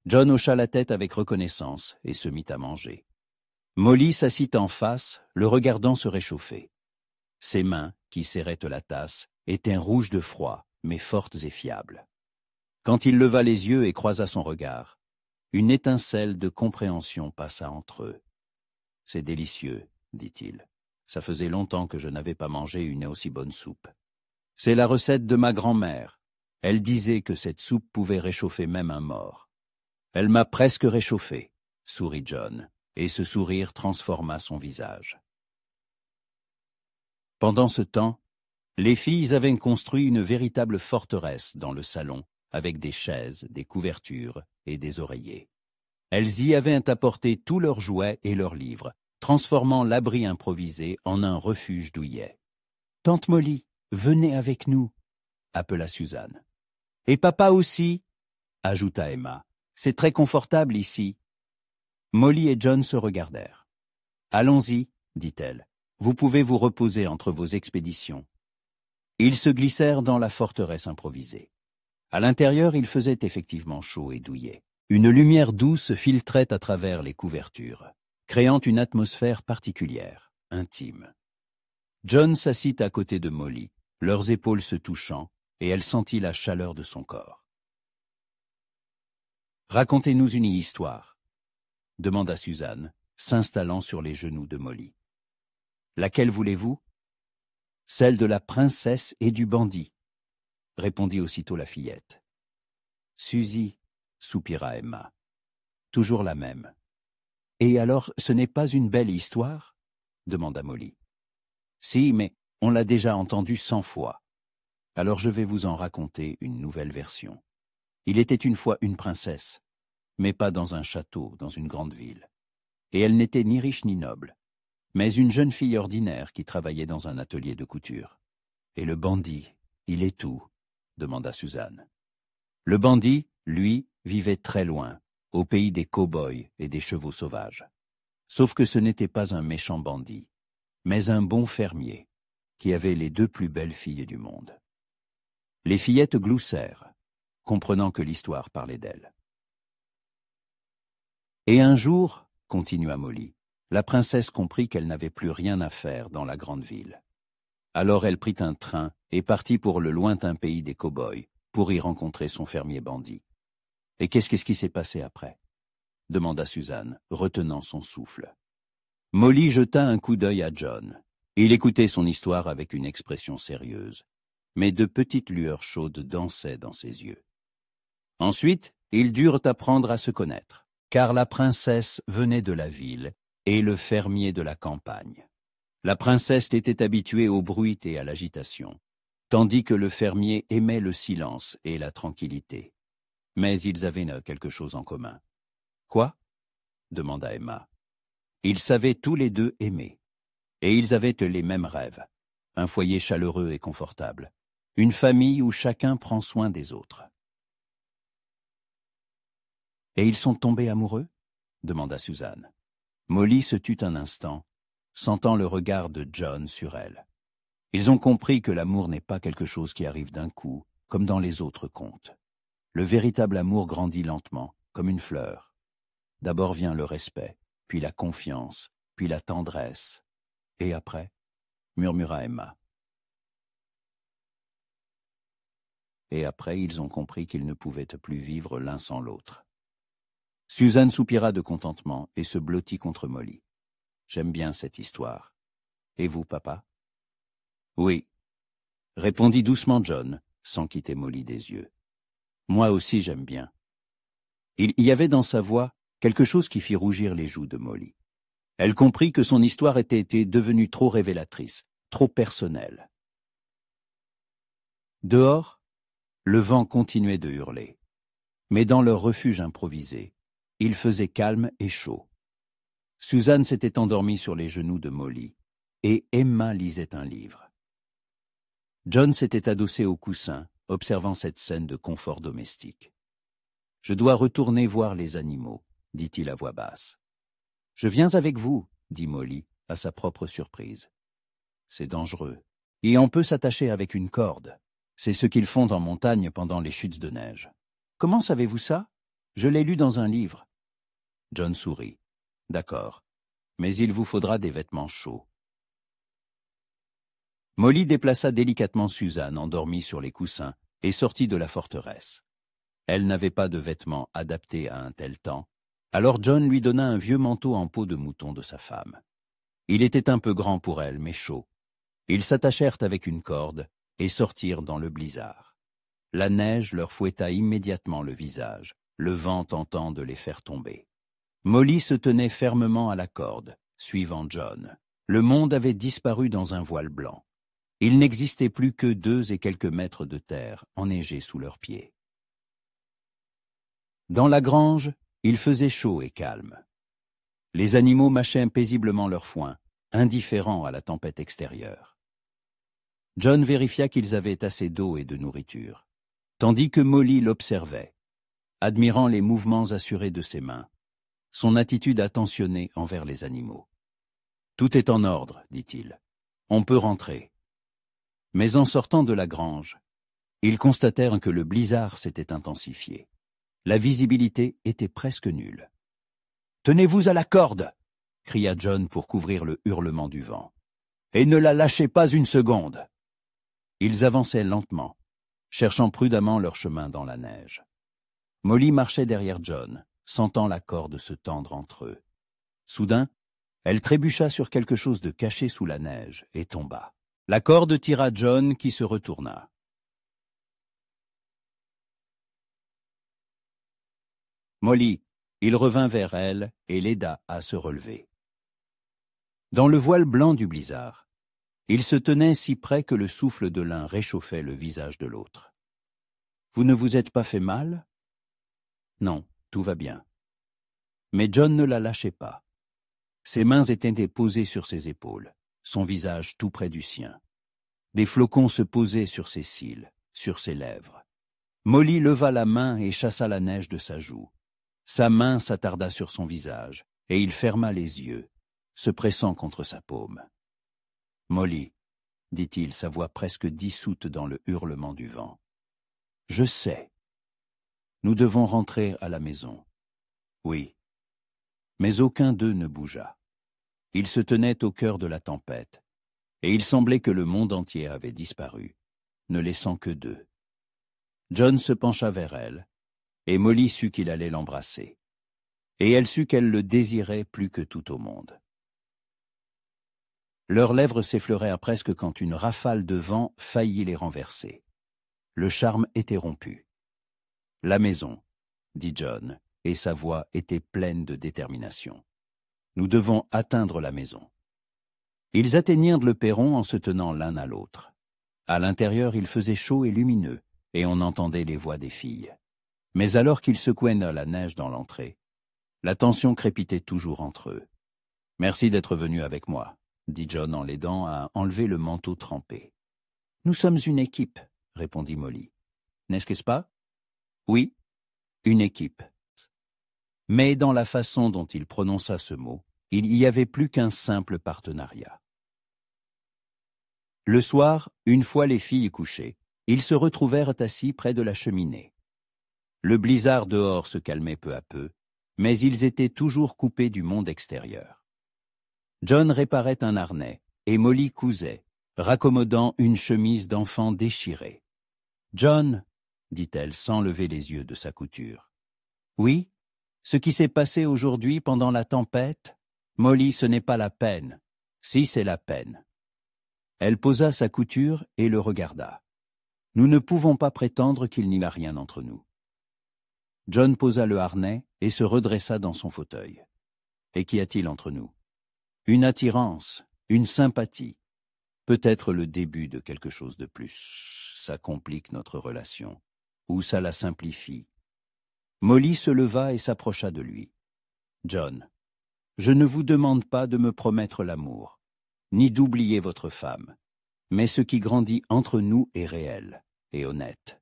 John hocha la tête avec reconnaissance et se mit à manger. Molly s'assit en face, le regardant se réchauffer. Ses mains, qui serraient la tasse, étaient rouges de froid, mais fortes et fiables. Quand il leva les yeux et croisa son regard, une étincelle de compréhension passa entre eux. « C'est délicieux, dit-il. Ça faisait longtemps que je n'avais pas mangé une aussi bonne soupe. C'est la recette de ma grand-mère. Elle disait que cette soupe pouvait réchauffer même un mort. Elle m'a presque réchauffé, sourit John, et ce sourire transforma son visage. Pendant ce temps, les filles avaient construit une véritable forteresse dans le salon, avec des chaises, des couvertures et des oreillers. Elles y avaient apporté tous leurs jouets et leurs livres, transformant l'abri improvisé en un refuge douillet. « Tante Molly, venez avec nous, » appela Suzanne. « Et papa aussi, » ajouta Emma. « C'est très confortable ici. » Molly et John se regardèrent. « Allons-y, » dit-elle. « Vous pouvez vous reposer entre vos expéditions. » Ils se glissèrent dans la forteresse improvisée. À l'intérieur, il faisait effectivement chaud et douillet. Une lumière douce filtrait à travers les couvertures, créant une atmosphère particulière, intime. John s'assit à côté de Molly, leurs épaules se touchant, et elle sentit la chaleur de son corps. « Racontez-nous une histoire, » demanda Suzanne, s'installant sur les genoux de Molly. « Laquelle voulez-vous ? » « Celle de la princesse et du bandit, » répondit aussitôt la fillette. « Suzy, » soupira Emma. « Toujours la même. »« Et alors, ce n'est pas une belle histoire ?» demanda Molly. « Si, mais on l'a déjà entendue 100 fois. Alors je vais vous en raconter une nouvelle version. Il était une fois une princesse, mais pas dans un château, dans une grande ville. Et elle n'était ni riche ni noble, mais une jeune fille ordinaire qui travaillait dans un atelier de couture. « Et le bandit, il est où ?» demanda Suzanne. Le bandit, lui, vivait très loin, au pays des cow-boys et des chevaux sauvages. Sauf que ce n'était pas un méchant bandit, mais un bon fermier, qui avait les 2 plus belles filles du monde. Les fillettes gloussèrent, comprenant que l'histoire parlait d'elles. Et un jour, continua Molly, la princesse comprit qu'elle n'avait plus rien à faire dans la grande ville. Alors elle prit un train et partit pour le lointain pays des cow-boys, pour y rencontrer son fermier bandit. « Et qu'est-ce qui s'est passé après ?» demanda Suzanne, retenant son souffle. Molly jeta un coup d'œil à John. Il écoutait son histoire avec une expression sérieuse, mais de petites lueurs chaudes dansaient dans ses yeux. Ensuite, ils durent apprendre à se connaître, car la princesse venait de la ville et le fermier de la campagne. La princesse était habituée au bruit et à l'agitation, tandis que le fermier aimait le silence et la tranquillité. Mais ils avaient quelque chose en commun. « Quoi ?» demanda Emma. Ils savaient tous les 2 aimer, et ils avaient les mêmes rêves, un foyer chaleureux et confortable, une famille où chacun prend soin des autres. « Et ils sont tombés amoureux ?» demanda Suzanne. Molly se tut un instant, sentant le regard de John sur elle. Ils ont compris que l'amour n'est pas quelque chose qui arrive d'un coup, comme dans les autres contes. Le véritable amour grandit lentement, comme une fleur. D'abord vient le respect, puis la confiance, puis la tendresse. Et après, murmura Emma. Et après, ils ont compris qu'ils ne pouvaient plus vivre l'un sans l'autre. Suzanne soupira de contentement et se blottit contre Molly. « J'aime bien cette histoire. Et vous, papa ?»« Oui, » répondit doucement John, sans quitter Molly des yeux. « Moi aussi j'aime bien. » Il y avait dans sa voix quelque chose qui fit rougir les joues de Molly. Elle comprit que son histoire était devenue trop révélatrice, trop personnelle. Dehors, le vent continuait de hurler. Mais dans leur refuge improvisé, il faisait calme et chaud. Suzanne s'était endormie sur les genoux de Molly, et Emma lisait un livre. John s'était adossé au coussin, observant cette scène de confort domestique. « Je dois retourner voir les animaux, » dit-il à voix basse. « Je viens avec vous, » dit Molly, à sa propre surprise. « C'est dangereux, » Et on peut s'attacher avec une corde. C'est ce qu'ils font en montagne pendant les chutes de neige. Comment savez-vous ça? Je l'ai lu dans un livre. John sourit. D'accord. Mais il vous faudra des vêtements chauds. Molly déplaça délicatement Suzanne, endormie sur les coussins, et sortit de la forteresse. Elle n'avait pas de vêtements adaptés à un tel temps, alors John lui donna un vieux manteau en peau de mouton de sa femme. Il était un peu grand pour elle, mais chaud. Ils s'attachèrent avec une corde et sortirent dans le blizzard. La neige leur fouetta immédiatement le visage, le vent tentant de les faire tomber. Molly se tenait fermement à la corde, suivant John. Le monde avait disparu dans un voile blanc. Il n'existait plus que 2 et quelques mètres de terre enneigés sous leurs pieds. Dans la grange, il faisait chaud et calme. Les animaux mâchaient paisiblement leur foin, indifférents à la tempête extérieure. John vérifia qu'ils avaient assez d'eau et de nourriture, tandis que Molly l'observait, admirant les mouvements assurés de ses mains, son attitude attentionnée envers les animaux. « Tout est en ordre, dit-il. On peut rentrer. » Mais en sortant de la grange, ils constatèrent que le blizzard s'était intensifié. La visibilité était presque nulle. « Tenez-vous à la corde !» cria John pour couvrir le hurlement du vent. « Et ne la lâchez pas une seconde !» Ils avançaient lentement, cherchant prudemment leur chemin dans la neige. Molly marchait derrière John, sentant la corde se tendre entre eux. Soudain, elle trébucha sur quelque chose de caché sous la neige et tomba. La corde tira John qui se retourna. Molly, il revint vers elle et l'aida à se relever. Dans le voile blanc du blizzard, ils se tenaient si près que le souffle de l'un réchauffait le visage de l'autre. « Vous ne vous êtes pas fait mal ?»« Non, tout va bien. » Mais John ne la lâchait pas. Ses mains étaient posées sur ses épaules, son visage tout près du sien. Des flocons se posaient sur ses cils, sur ses lèvres. Molly leva la main et chassa la neige de sa joue. Sa main s'attarda sur son visage, et il ferma les yeux, se pressant contre sa paume. « Molly, » dit-il, sa voix presque dissoute dans le hurlement du vent. « Je sais. Nous devons rentrer à la maison. » « Oui. » Mais aucun d'eux ne bougea. Ils se tenaient au cœur de la tempête, et il semblait que le monde entier avait disparu, ne laissant que 2. John se pencha vers elle, et Molly sut qu'il allait l'embrasser. Et elle sut qu'elle le désirait plus que tout au monde. Leurs lèvres s'effleurèrent presque quand une rafale de vent faillit les renverser. Le charme était rompu. « La maison, » dit John, et sa voix était pleine de détermination. « Nous devons atteindre la maison. » Ils atteignirent le perron en se tenant l'un à l'autre. À l'intérieur, il faisait chaud et lumineux, et on entendait les voix des filles. Mais alors qu'ils secouaient la neige dans l'entrée, la tension crépitait toujours entre eux. « Merci d'être venu avec moi, » dit John en l'aidant à enlever le manteau trempé. « Nous sommes une équipe, » répondit Molly. « N'est-ce pas? »« Oui, une équipe. » Mais dans la façon dont il prononça ce mot, il y avait plus qu'un simple partenariat. Le soir, une fois les filles couchées, ils se retrouvèrent assis près de la cheminée. Le blizzard dehors se calmait peu à peu, mais ils étaient toujours coupés du monde extérieur. John réparait un harnais et Molly cousait, raccommodant une chemise d'enfant déchirée. « John, » dit-elle sans lever les yeux de sa couture. « Oui, ce qui s'est passé aujourd'hui pendant la tempête, Molly, ce n'est pas la peine. Si, c'est la peine. » Elle posa sa couture et le regarda. « Nous ne pouvons pas prétendre qu'il n'y a rien entre nous. » John posa le harnais et se redressa dans son fauteuil. « Et qu'y a-t-il entre nous? Une attirance, une sympathie, peut-être le début de quelque chose de plus. Ça complique notre relation, ou ça la simplifie. » Molly se leva et s'approcha de lui. « John, je ne vous demande pas de me promettre l'amour, ni d'oublier votre femme, mais ce qui grandit entre nous est réel et honnête. »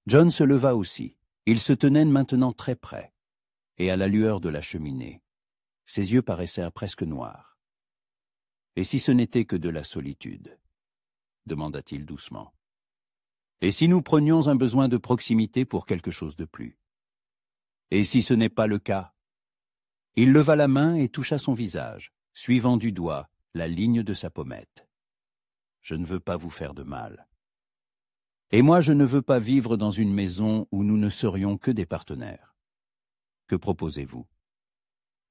John se leva aussi. Ils se tenaient maintenant très près, et à la lueur de la cheminée. Ses yeux paraissaient presque noirs. Et si ce n'était que de la solitude? Demanda-t-il doucement. Et si nous prenions un besoin de proximité pour quelque chose de plus? Et si ce n'est pas le cas? Il leva la main et toucha son visage, suivant du doigt la ligne de sa pommette. Je ne veux pas vous faire de mal. Et moi, je ne veux pas vivre dans une maison où nous ne serions que des partenaires. Que proposez-vous?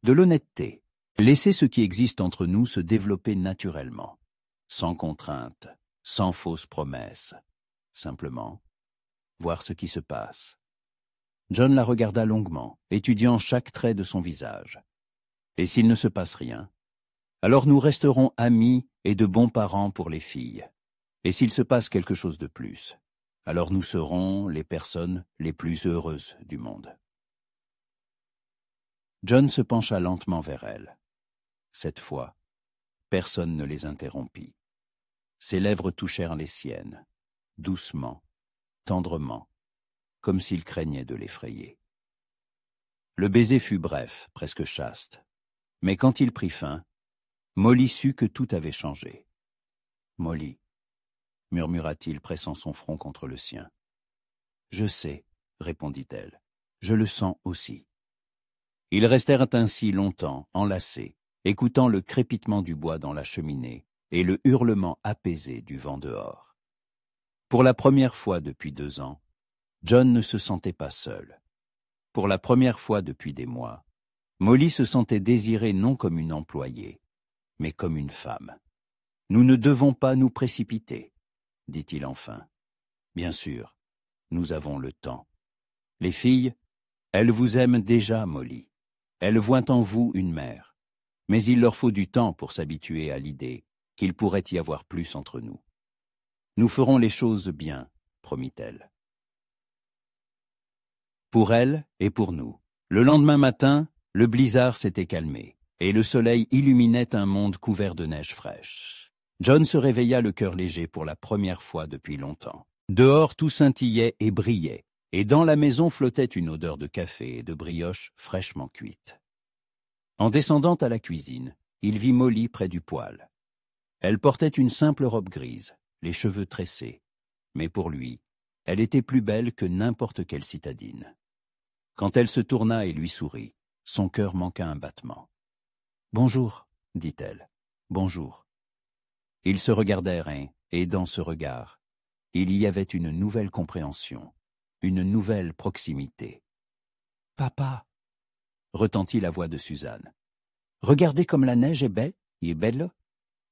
De l'honnêteté. Laissez ce qui existe entre nous se développer naturellement, sans contrainte, sans fausses promesses. Simplement, voir ce qui se passe. John la regarda longuement, étudiant chaque trait de son visage. Et s'il ne se passe rien, alors nous resterons amis et de bons parents pour les filles. Et s'il se passe quelque chose de plus, alors nous serons les personnes les plus heureuses du monde. John se pencha lentement vers elle. Cette fois, personne ne les interrompit. Ses lèvres touchèrent les siennes, doucement, tendrement, comme s'il craignait de l'effrayer. Le baiser fut bref, presque chaste, mais quand il prit fin, Molly sut que tout avait changé. « Molly, » murmura-t-il, pressant son front contre le sien. « Je sais, » répondit-elle, « je le sens aussi. » Ils restèrent ainsi longtemps, enlacés, écoutant le crépitement du bois dans la cheminée et le hurlement apaisé du vent dehors. Pour la première fois depuis 2 ans, John ne se sentait pas seul. Pour la première fois depuis des mois, Molly se sentait désirée non comme une employée, mais comme une femme. « Nous ne devons pas nous précipiter, » dit-il enfin. « Bien sûr, nous avons le temps. Les filles, elles vous aiment déjà, Molly. Elles voient en vous une mère. Mais il leur faut du temps pour s'habituer à l'idée qu'il pourrait y avoir plus entre nous. Nous ferons les choses bien, promit-elle. Pour elle et pour nous. Le lendemain matin, le blizzard s'était calmé, et le soleil illuminait un monde couvert de neige fraîche. John se réveilla le cœur léger pour la première fois depuis longtemps. Dehors, tout scintillait et brillait, et dans la maison flottait une odeur de café et de brioche fraîchement cuite. En descendant à la cuisine, il vit Molly près du poêle. Elle portait une simple robe grise, les cheveux tressés, mais pour lui, elle était plus belle que n'importe quelle citadine. Quand elle se tourna et lui sourit, son cœur manqua un battement. « Bonjour, » dit-elle. « Bonjour. » Ils se regardèrent et dans ce regard, il y avait une nouvelle compréhension, une nouvelle proximité. « Papa !» retentit la voix de Suzanne. « Regardez comme la neige est belle,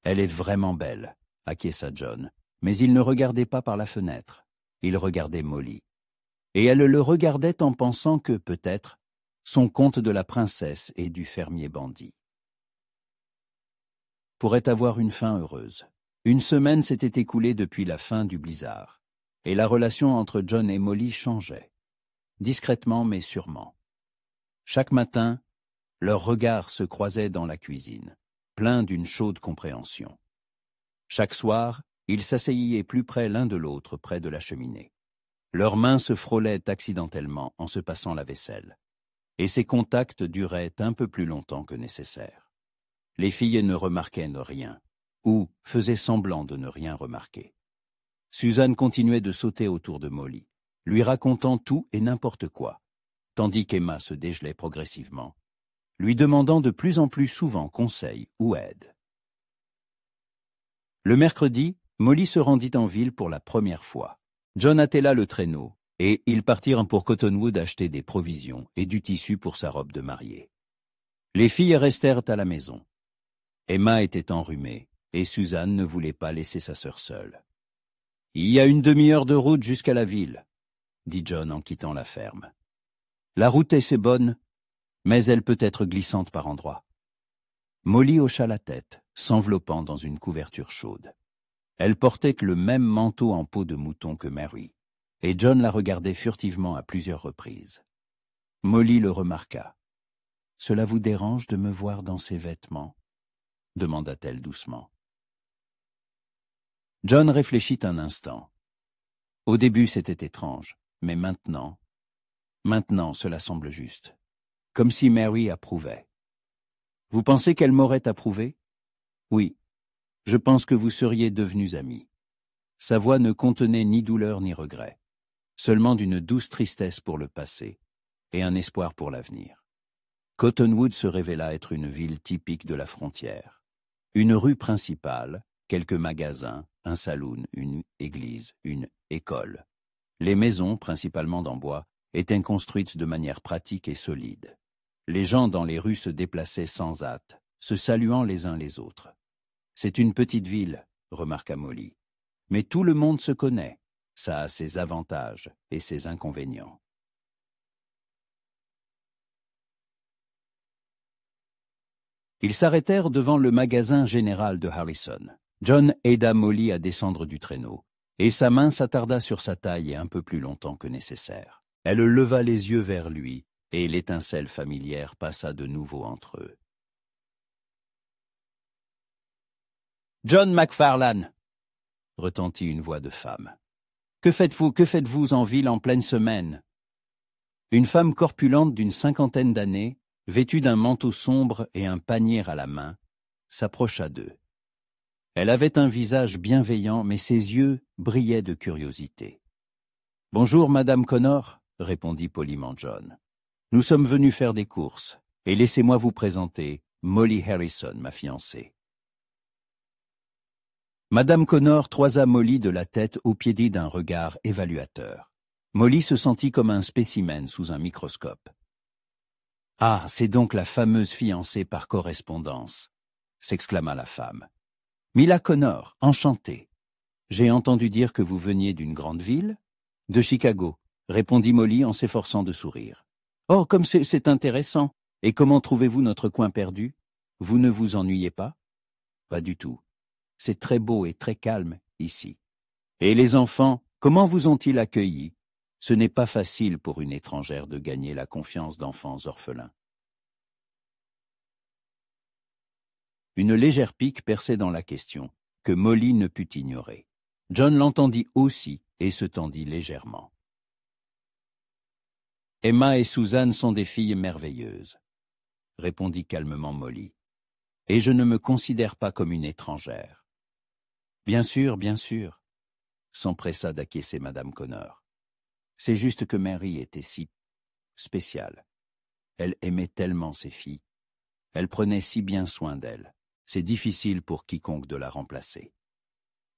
Elle est vraiment belle, acquiesça John, mais il ne regardait pas par la fenêtre, il regardait Molly. Et elle le regardait en pensant que, peut-être, son conte de la princesse et du fermier bandit pourrait avoir une fin heureuse. Une semaine s'était écoulée depuis la fin du blizzard, et la relation entre John et Molly changeait, discrètement mais sûrement. Chaque matin, leurs regards se croisaient dans la cuisine, pleins d'une chaude compréhension. Chaque soir, ils s'asseyaient plus près l'un de l'autre près de la cheminée. Leurs mains se frôlaient accidentellement en se passant la vaisselle, et ces contacts duraient un peu plus longtemps que nécessaire. Les filles ne remarquaient rien, ou faisaient semblant de ne rien remarquer. Suzanne continuait de sauter autour de Molly, lui racontant tout et n'importe quoi, tandis qu'Emma se dégelait progressivement, lui demandant de plus en plus souvent conseil ou aide. Le mercredi, Molly se rendit en ville pour la première fois. John attela le traîneau, et ils partirent pour Cottonwood acheter des provisions et du tissu pour sa robe de mariée. Les filles restèrent à la maison. Emma était enrhumée, et Suzanne ne voulait pas laisser sa sœur seule. « Il y a une demi-heure de route jusqu'à la ville, » dit John en quittant la ferme. « La route est assez bonne, mais elle peut être glissante par endroits. » Molly hocha la tête, s'enveloppant dans une couverture chaude. Elle portait le même manteau en peau de mouton que Mary, et John la regardait furtivement à plusieurs reprises. Molly le remarqua. « Cela vous dérange de me voir dans ces vêtements ?» demanda-t-elle doucement. John réfléchit un instant. Au début, c'était étrange, mais maintenant cela semble juste. Comme si Mary approuvait. « Vous pensez qu'elle m'aurait approuvé ?»« Oui, Je pense que vous seriez devenus amis. » Sa voix ne contenait ni douleur ni regret, seulement d'une douce tristesse pour le passé et un espoir pour l'avenir. Cottonwood se révéla être une ville typique de la frontière. Une rue principale, quelques magasins, un saloon, une église, une école. Les maisons, principalement d'en bois, étaient construites de manière pratique et solide. Les gens dans les rues se déplaçaient sans hâte, se saluant les uns les autres. « C'est une petite ville », remarqua Molly. « Mais tout le monde se connaît. Ça a ses avantages et ses inconvénients. » Ils s'arrêtèrent devant le magasin général de Harrison. John aida Molly à descendre du traîneau, et sa main s'attarda sur sa taille un peu plus longtemps que nécessaire. Elle leva les yeux vers lui, et l'étincelle familière passa de nouveau entre eux. « John McFarlane !» retentit une voix de femme. « Que faites-vous en ville en pleine semaine ?» Une femme corpulente d'une 50aine d'années, vêtue d'un manteau sombre et un panier à la main, s'approcha d'eux. Elle avait un visage bienveillant, mais ses yeux brillaient de curiosité. « Bonjour, Madame Connor », répondit poliment John. « Nous sommes venus faire des courses, et laissez-moi vous présenter Molly Harrison, ma fiancée. » Madame Connor toisa Molly de la tête aux pieds d'un regard évaluateur. Molly se sentit comme un spécimen sous un microscope. « Ah, c'est donc la fameuse fiancée par correspondance !» s'exclama la femme. « Mila Connor, enchantée. J'ai entendu dire que vous veniez d'une grande ville ?»« De Chicago », répondit Molly en s'efforçant de sourire. « Oh, comme c'est intéressant. Et comment trouvez-vous notre coin perdu? Vous ne vous ennuyez pas ?»« Pas du tout. C'est très beau et très calme ici. Et les enfants, comment vous ont-ils accueillis? Ce n'est pas facile pour une étrangère de gagner la confiance d'enfants orphelins. » Une légère pique perçait dans la question, que Molly ne put ignorer. John l'entendit aussi et se tendit légèrement. « Emma et Suzanne sont des filles merveilleuses, » répondit calmement Molly. « Et je ne me considère pas comme une étrangère. » Bien sûr, s'empressa d'acquiescer Madame Connor. C'est juste que Mary était si spéciale. Elle aimait tellement ses filles. Elle prenait si bien soin d'elles. C'est difficile pour quiconque de la remplacer.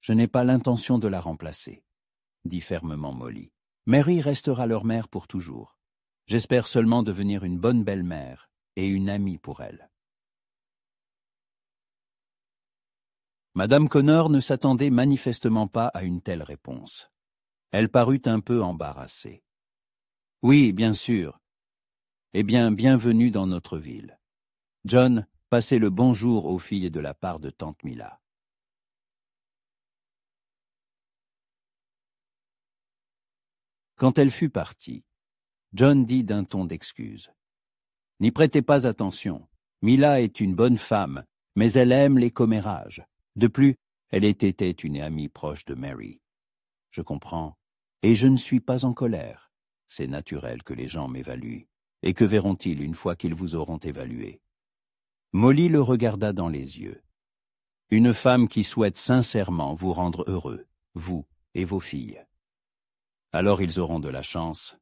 Je n'ai pas l'intention de la remplacer, dit fermement Molly. Mary restera leur mère pour toujours. J'espère seulement devenir une bonne belle-mère et une amie pour elle. Madame Connor ne s'attendait manifestement pas à une telle réponse. Elle parut un peu embarrassée. « Oui, bien sûr. Eh bien, bienvenue dans notre ville. John, passez le bonjour aux filles de la part de tante Mila. » Quand elle fut partie, John dit d'un ton d'excuse. « N'y prêtez pas attention. Mila est une bonne femme, mais elle aime les commérages. De plus, elle était une amie proche de Mary. Je comprends, et je ne suis pas en colère. C'est naturel que les gens m'évaluent. Et que verront-ils une fois qu'ils vous auront évalué? » Molly le regarda dans les yeux. « Une femme qui souhaite sincèrement vous rendre heureux, vous et vos filles. Alors ils auront de la chance. »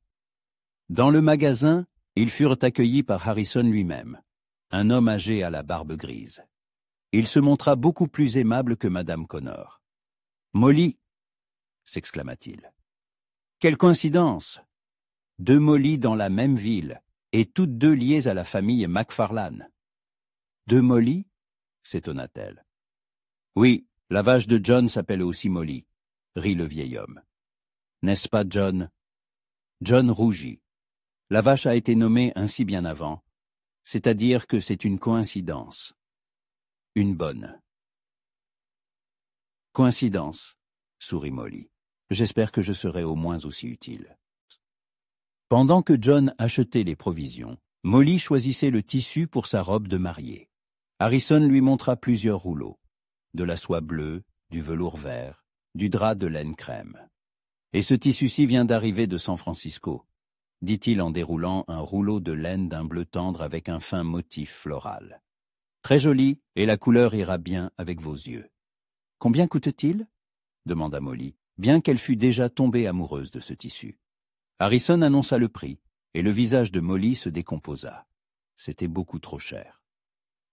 Dans le magasin, ils furent accueillis par Harrison lui-même, un homme âgé à la barbe grise. Il se montra beaucoup plus aimable que Madame Connor. « Molly !» s'exclama-t-il. « Quelle coïncidence! Deux Molly dans la même ville, et toutes deux liées à la famille McFarlane. »« Deux Molly ?» s'étonna-t-elle. « Oui, la vache de John s'appelle aussi Molly, » rit le vieil homme. « N'est-ce pas, John ?» John rougit. La vache a été nommée ainsi bien avant, c'est-à-dire que c'est une coïncidence. Une bonne. « Coïncidence, » sourit Molly. « J'espère que je serai au moins aussi utile. » Pendant que John achetait les provisions, Molly choisissait le tissu pour sa robe de mariée. Harrison lui montra plusieurs rouleaux, de la soie bleue, du velours vert, du drap de laine crème. « Et ce tissu-ci vient d'arriver de San Francisco, » dit-il en déroulant un rouleau de laine d'un bleu tendre avec un fin motif floral. « Très joli, et la couleur ira bien avec vos yeux. » Combien coûte-t-il? Demanda Molly, bien qu'elle fût déjà tombée amoureuse de ce tissu. Harrison annonça le prix, et le visage de Molly se décomposa. C'était beaucoup trop cher.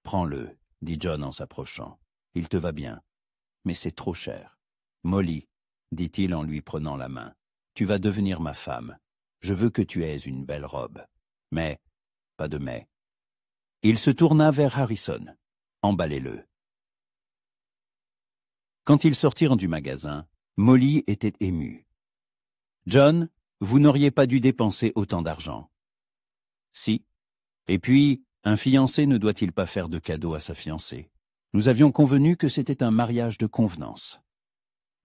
Prends-le, dit John en s'approchant. Il te va bien. Mais c'est trop cher. Molly, dit-il en lui prenant la main, tu vas devenir ma femme. Je veux que tu aies une belle robe. Mais, pas de mais. Il se tourna vers Harrison. Emballez-le. Quand ils sortirent du magasin, Molly était émue. John, vous n'auriez pas dû dépenser autant d'argent. Si. Et puis, un fiancé ne doit-il pas faire de cadeaux à sa fiancée? Nous avions convenu que c'était un mariage de convenance.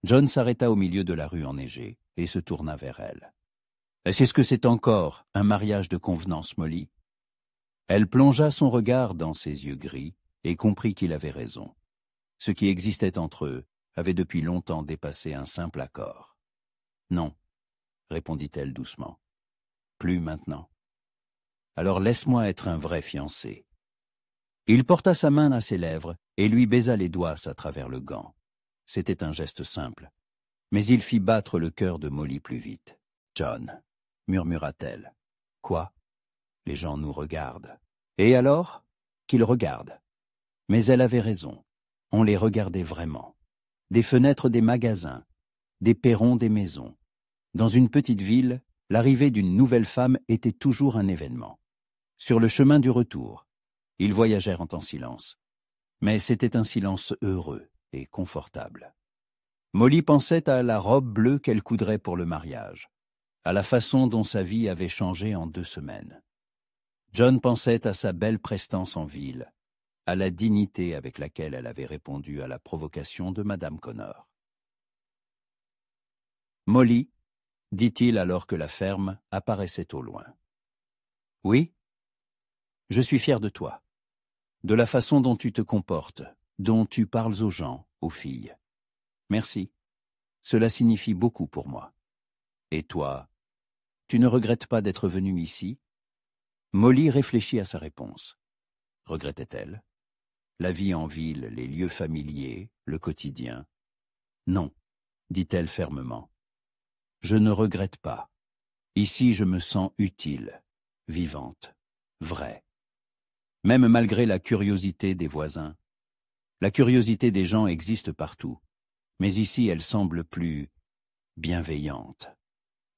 John s'arrêta au milieu de la rue enneigée et se tourna vers elle. Est-ce que c'est encore un mariage de convenance, Molly? Elle plongea son regard dans ses yeux gris et comprit qu'il avait raison. Ce qui existait entre eux avait depuis longtemps dépassé un simple accord. Non, répondit-elle doucement. Plus maintenant. Alors laisse-moi être un vrai fiancé. Il porta sa main à ses lèvres et lui baisa les doigts à travers le gant. C'était un geste simple, mais il fit battre le cœur de Molly plus vite. John, murmura-t-elle. Quoi? Les gens nous regardent. Et alors? Qu'ils regardent. Mais elle avait raison. On les regardait vraiment. Des fenêtres des magasins, des perrons des maisons. Dans une petite ville, l'arrivée d'une nouvelle femme était toujours un événement. Sur le chemin du retour, ils voyagèrent en silence. Mais c'était un silence heureux et confortable. Molly pensait à la robe bleue qu'elle coudrait pour le mariage, à la façon dont sa vie avait changé en 2 semaines. John pensait à sa belle prestance en ville, à la dignité avec laquelle elle avait répondu à la provocation de Madame Connor. Molly, dit-il alors que la ferme apparaissait au loin. Oui? Je suis fier de toi, de la façon dont tu te comportes, dont tu parles aux gens, aux filles. Merci. Cela signifie beaucoup pour moi. Et toi, tu ne regrettes pas d'être venu ici? Molly réfléchit à sa réponse. Regrettait-elle? La vie en ville, les lieux familiers, le quotidien? Non, dit-elle fermement. Je ne regrette pas. Ici, je me sens utile, vivante, vraie. Même malgré la curiosité des voisins. La curiosité des gens existe partout, mais ici elle semble plus bienveillante.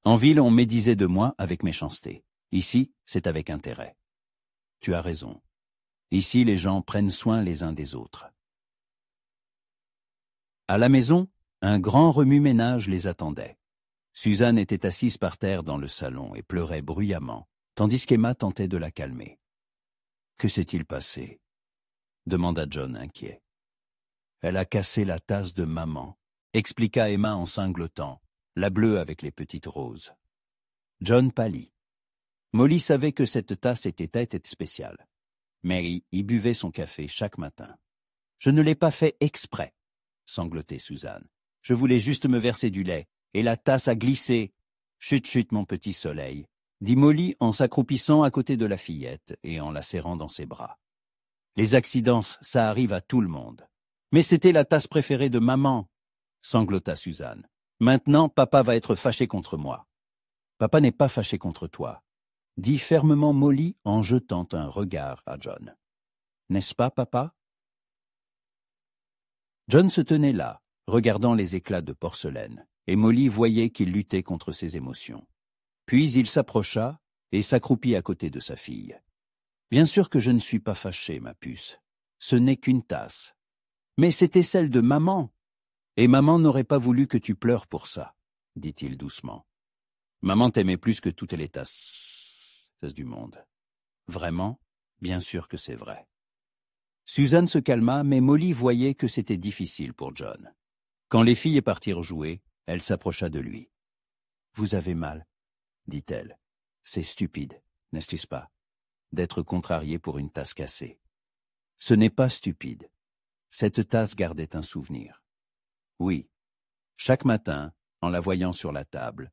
En ville, on médisait de moi avec méchanceté. Ici, c'est avec intérêt. Tu as raison. Ici, les gens prennent soin les uns des autres. À la maison, un grand remue-ménage les attendait. Suzanne était assise par terre dans le salon et pleurait bruyamment, tandis qu'Emma tentait de la calmer. « Que s'est-il passé ?» demanda John inquiet. « Elle a cassé la tasse de maman », expliqua Emma en sanglotant, la bleue avec les petites roses. John pâlit. Molly savait que cette tasse était spéciale. Mary y buvait son café chaque matin. « Je ne l'ai pas fait exprès », sanglotait Suzanne. « Je voulais juste me verser du lait, et la tasse a glissé. »« Chut, chut, mon petit soleil », dit Molly en s'accroupissant à côté de la fillette et en la serrant dans ses bras. « Les accidents, ça arrive à tout le monde. »« Mais c'était la tasse préférée de maman », sanglota Suzanne. « Maintenant, papa va être fâché contre moi. »« Papa n'est pas fâché contre toi », dit fermement Molly en jetant un regard à John. « N'est-ce pas, papa ?» John se tenait là, regardant les éclats de porcelaine, et Molly voyait qu'il luttait contre ses émotions. Puis il s'approcha et s'accroupit à côté de sa fille. « Bien sûr que je ne suis pas fâché, ma puce. Ce n'est qu'une tasse. Mais c'était celle de maman. Et maman n'aurait pas voulu que tu pleures pour ça, dit-il doucement. Maman t'aimait plus que toutes les tasses du monde. Vraiment? Bien sûr que c'est vrai. » Suzanne se calma, mais Molly voyait que c'était difficile pour John. Quand les filles partirent jouer, elle s'approcha de lui. « Vous avez mal, » dit-elle. « C'est stupide, n'est-ce pas, d'être contrarié pour une tasse cassée. Ce n'est pas stupide. Cette tasse gardait un souvenir. Oui, chaque matin, en la voyant sur la table,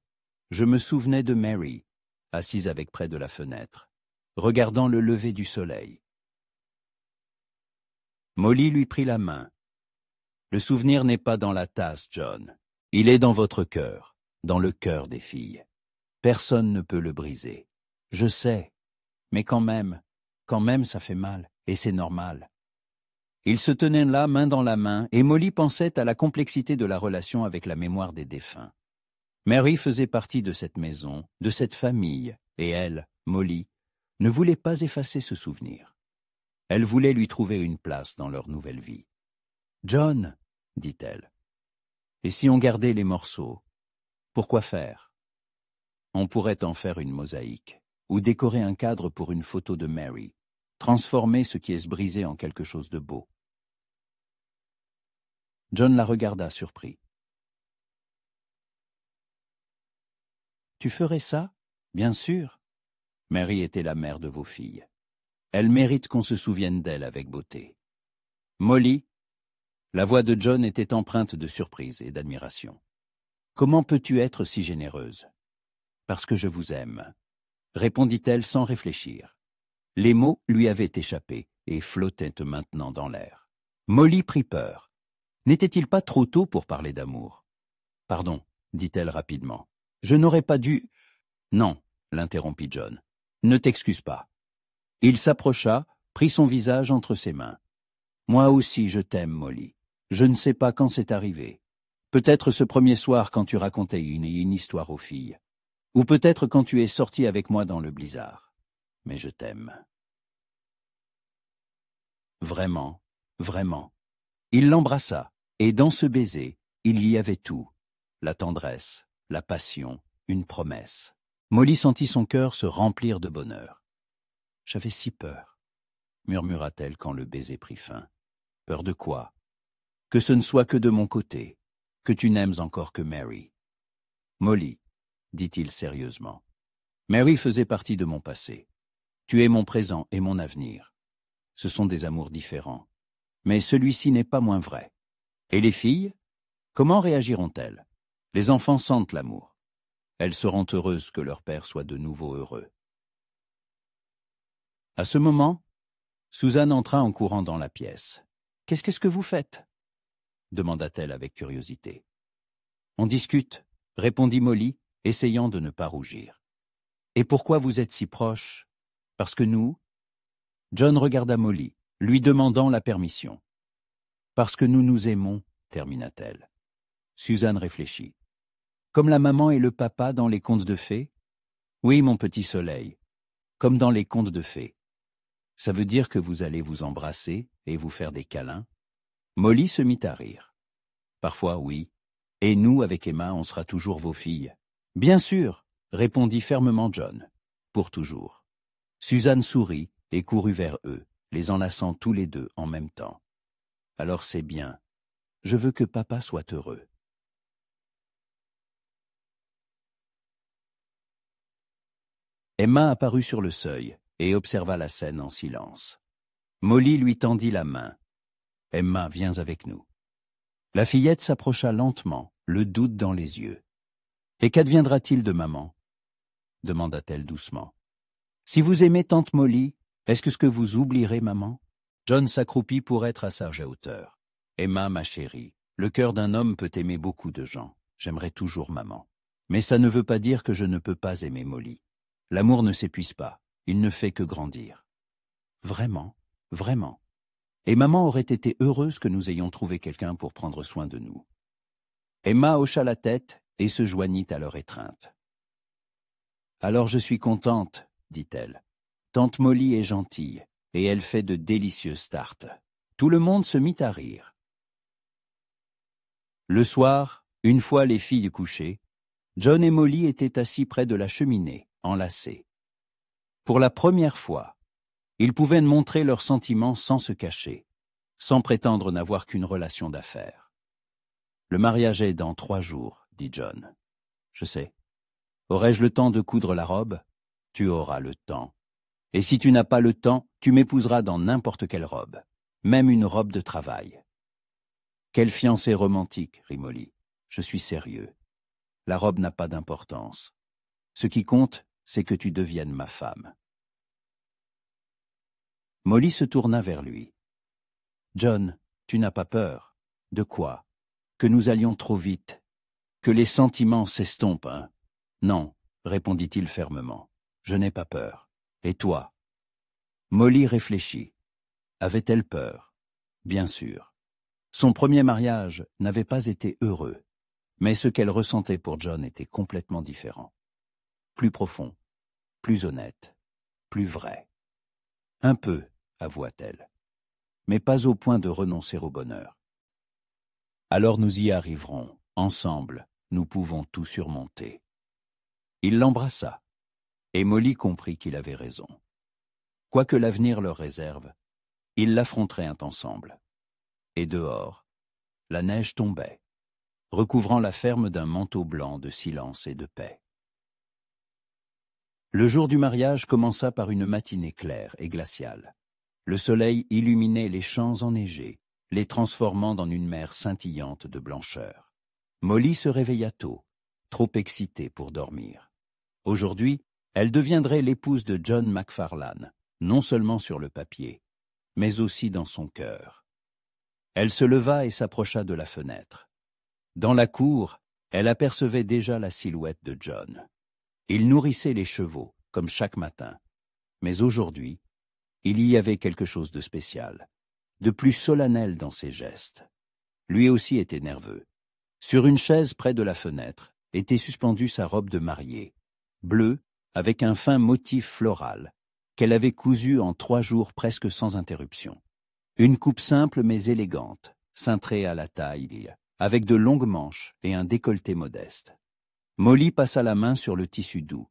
je me souvenais de Mary, assise avec près de la fenêtre, regardant le lever du soleil. Molly lui prit la main. Le souvenir n'est pas dans la tasse, John. Il est dans votre cœur, dans le cœur des filles. Personne ne peut le briser. Je sais, mais quand même, ça fait mal, et c'est normal. Ils se tenaient là, main dans la main, et Molly pensait à la complexité de la relation avec la mémoire des défunts. Mary faisait partie de cette maison, de cette famille, et elle, Molly, ne voulait pas effacer ce souvenir. Elle voulait lui trouver une place dans leur nouvelle vie. « John, dit-elle, et si on gardait les morceaux, pourquoi faire? On pourrait en faire une mosaïque, ou décorer un cadre pour une photo de Mary, transformer ce qui est se briser en quelque chose de beau. » John la regarda surpris. « Tu ferais ça? Bien sûr. Mary était la mère de vos filles. Elle mérite qu'on se souvienne d'elle avec beauté. Molly, la voix de John était empreinte de surprise et d'admiration. Comment peux-tu être si généreuse? Parce que je vous aime, répondit-elle sans réfléchir. Les mots lui avaient échappé et flottaient maintenant dans l'air. Molly prit peur. N'était-il pas trop tôt pour parler d'amour? Pardon, dit-elle rapidement. Je n'aurais pas dû... Non, l'interrompit John. Ne t'excuse pas. Il s'approcha, prit son visage entre ses mains. Moi aussi je t'aime, Molly. Je ne sais pas quand c'est arrivé. Peut-être ce premier soir quand tu racontais une histoire aux filles. Ou peut-être quand tu es sorti avec moi dans le blizzard. Mais je t'aime. Vraiment, vraiment. Il l'embrassa, et dans ce baiser, il y avait tout. La tendresse, la passion, une promesse. Molly sentit son cœur se remplir de bonheur. « J'avais si peur, » murmura-t-elle quand le baiser prit fin. « Peur de quoi? Que ce ne soit que de mon côté, que tu n'aimes encore que Mary. »« Molly, » dit-il sérieusement, « Mary faisait partie de mon passé. Tu es mon présent et mon avenir. Ce sont des amours différents, mais celui-ci n'est pas moins vrai. Et les filles, comment réagiront-elles? Les enfants sentent l'amour. Elles seront heureuses que leur père soit de nouveau heureux. » À ce moment, Suzanne entra en courant dans la pièce. « Qu'est-ce que vous faites ?» demanda-t-elle avec curiosité. « On discute, » répondit Molly, essayant de ne pas rougir. « Et pourquoi vous êtes si proches? Parce que nous... » John regarda Molly, lui demandant la permission. « Parce que nous nous aimons, » termina-t-elle. Suzanne réfléchit. « Comme la maman et le papa dans les contes de fées? Oui, mon petit soleil, comme dans les contes de fées. Ça veut dire que vous allez vous embrasser et vous faire des câlins? » Molly se mit à rire. « Parfois, oui. Et nous, avec Emma, on sera toujours vos filles. »« Bien sûr, » répondit fermement John. « Pour toujours. » Suzanne sourit et courut vers eux, les enlaçant tous les deux en même temps. « Alors c'est bien. Je veux que papa soit heureux. » Emma apparut sur le seuil et observa la scène en silence. Molly lui tendit la main. « Emma, viens avec nous. » La fillette s'approcha lentement, le doute dans les yeux. « Et qu'adviendra-t-il de maman ?» demanda-t-elle doucement. « Si vous aimez tante Molly, est-ce que vous oublierez maman ?» John s'accroupit pour être à sa hauteur. « Emma, ma chérie, le cœur d'un homme peut aimer beaucoup de gens. J'aimerai toujours maman. Mais ça ne veut pas dire que je ne peux pas aimer Molly. L'amour ne s'épuise pas, il ne fait que grandir. » Vraiment, vraiment. Et maman aurait été heureuse que nous ayons trouvé quelqu'un pour prendre soin de nous. Emma hocha la tête et se joignit à leur étreinte. « Alors je suis contente, » dit-elle. « Tante Molly est gentille, et elle fait de délicieuses tartes. » Tout le monde se mit à rire. Le soir, une fois les filles couchées, John et Molly étaient assis près de la cheminée, enlacés. Pour la première fois, ils pouvaient montrer leurs sentiments sans se cacher, sans prétendre n'avoir qu'une relation d'affaires. « Le mariage est dans 3 jours, » dit John. « Je sais. Aurais-je le temps de coudre la robe? Tu auras le temps. Et si tu n'as pas le temps, tu m'épouseras dans n'importe quelle robe, même une robe de travail. » « Quelle fiancée romantique, » rit Molly. « Je suis sérieux. La robe n'a pas d'importance. Ce qui compte, c'est que tu deviennes ma femme. » Molly se tourna vers lui. « John, tu n'as pas peur. De quoi? Que nous allions trop vite? Que les sentiments s'estompent, hein? Non, répondit-il fermement. Je n'ai pas peur. Et toi? Molly réfléchit. Avait-elle peur? Bien sûr. Son premier mariage n'avait pas été heureux, mais ce qu'elle ressentait pour John était complètement différent. Plus profond, plus honnête, plus vrai. Un peu, avoua-t-elle, mais pas au point de renoncer au bonheur. Alors nous y arriverons, ensemble, nous pouvons tout surmonter. Il l'embrassa, et Molly comprit qu'il avait raison. Quoi que l'avenir leur réserve, ils l'affronteraient ensemble. Et dehors, la neige tombait, recouvrant la ferme d'un manteau blanc de silence et de paix. Le jour du mariage commença par une matinée claire et glaciale. Le soleil illuminait les champs enneigés, les transformant en une mer scintillante de blancheur. Molly se réveilla tôt, trop excitée pour dormir. Aujourd'hui, elle deviendrait l'épouse de John McFarlane, non seulement sur le papier, mais aussi dans son cœur. Elle se leva et s'approcha de la fenêtre. Dans la cour, elle apercevait déjà la silhouette de John. Il nourrissait les chevaux, comme chaque matin. Mais aujourd'hui, il y avait quelque chose de spécial, de plus solennel dans ses gestes. Lui aussi était nerveux. Sur une chaise près de la fenêtre était suspendue sa robe de mariée, bleue, avec un fin motif floral, qu'elle avait cousu en 3 jours presque sans interruption. Une coupe simple mais élégante, cintrée à la taille, avec de longues manches et un décolleté modeste. Molly passa la main sur le tissu doux.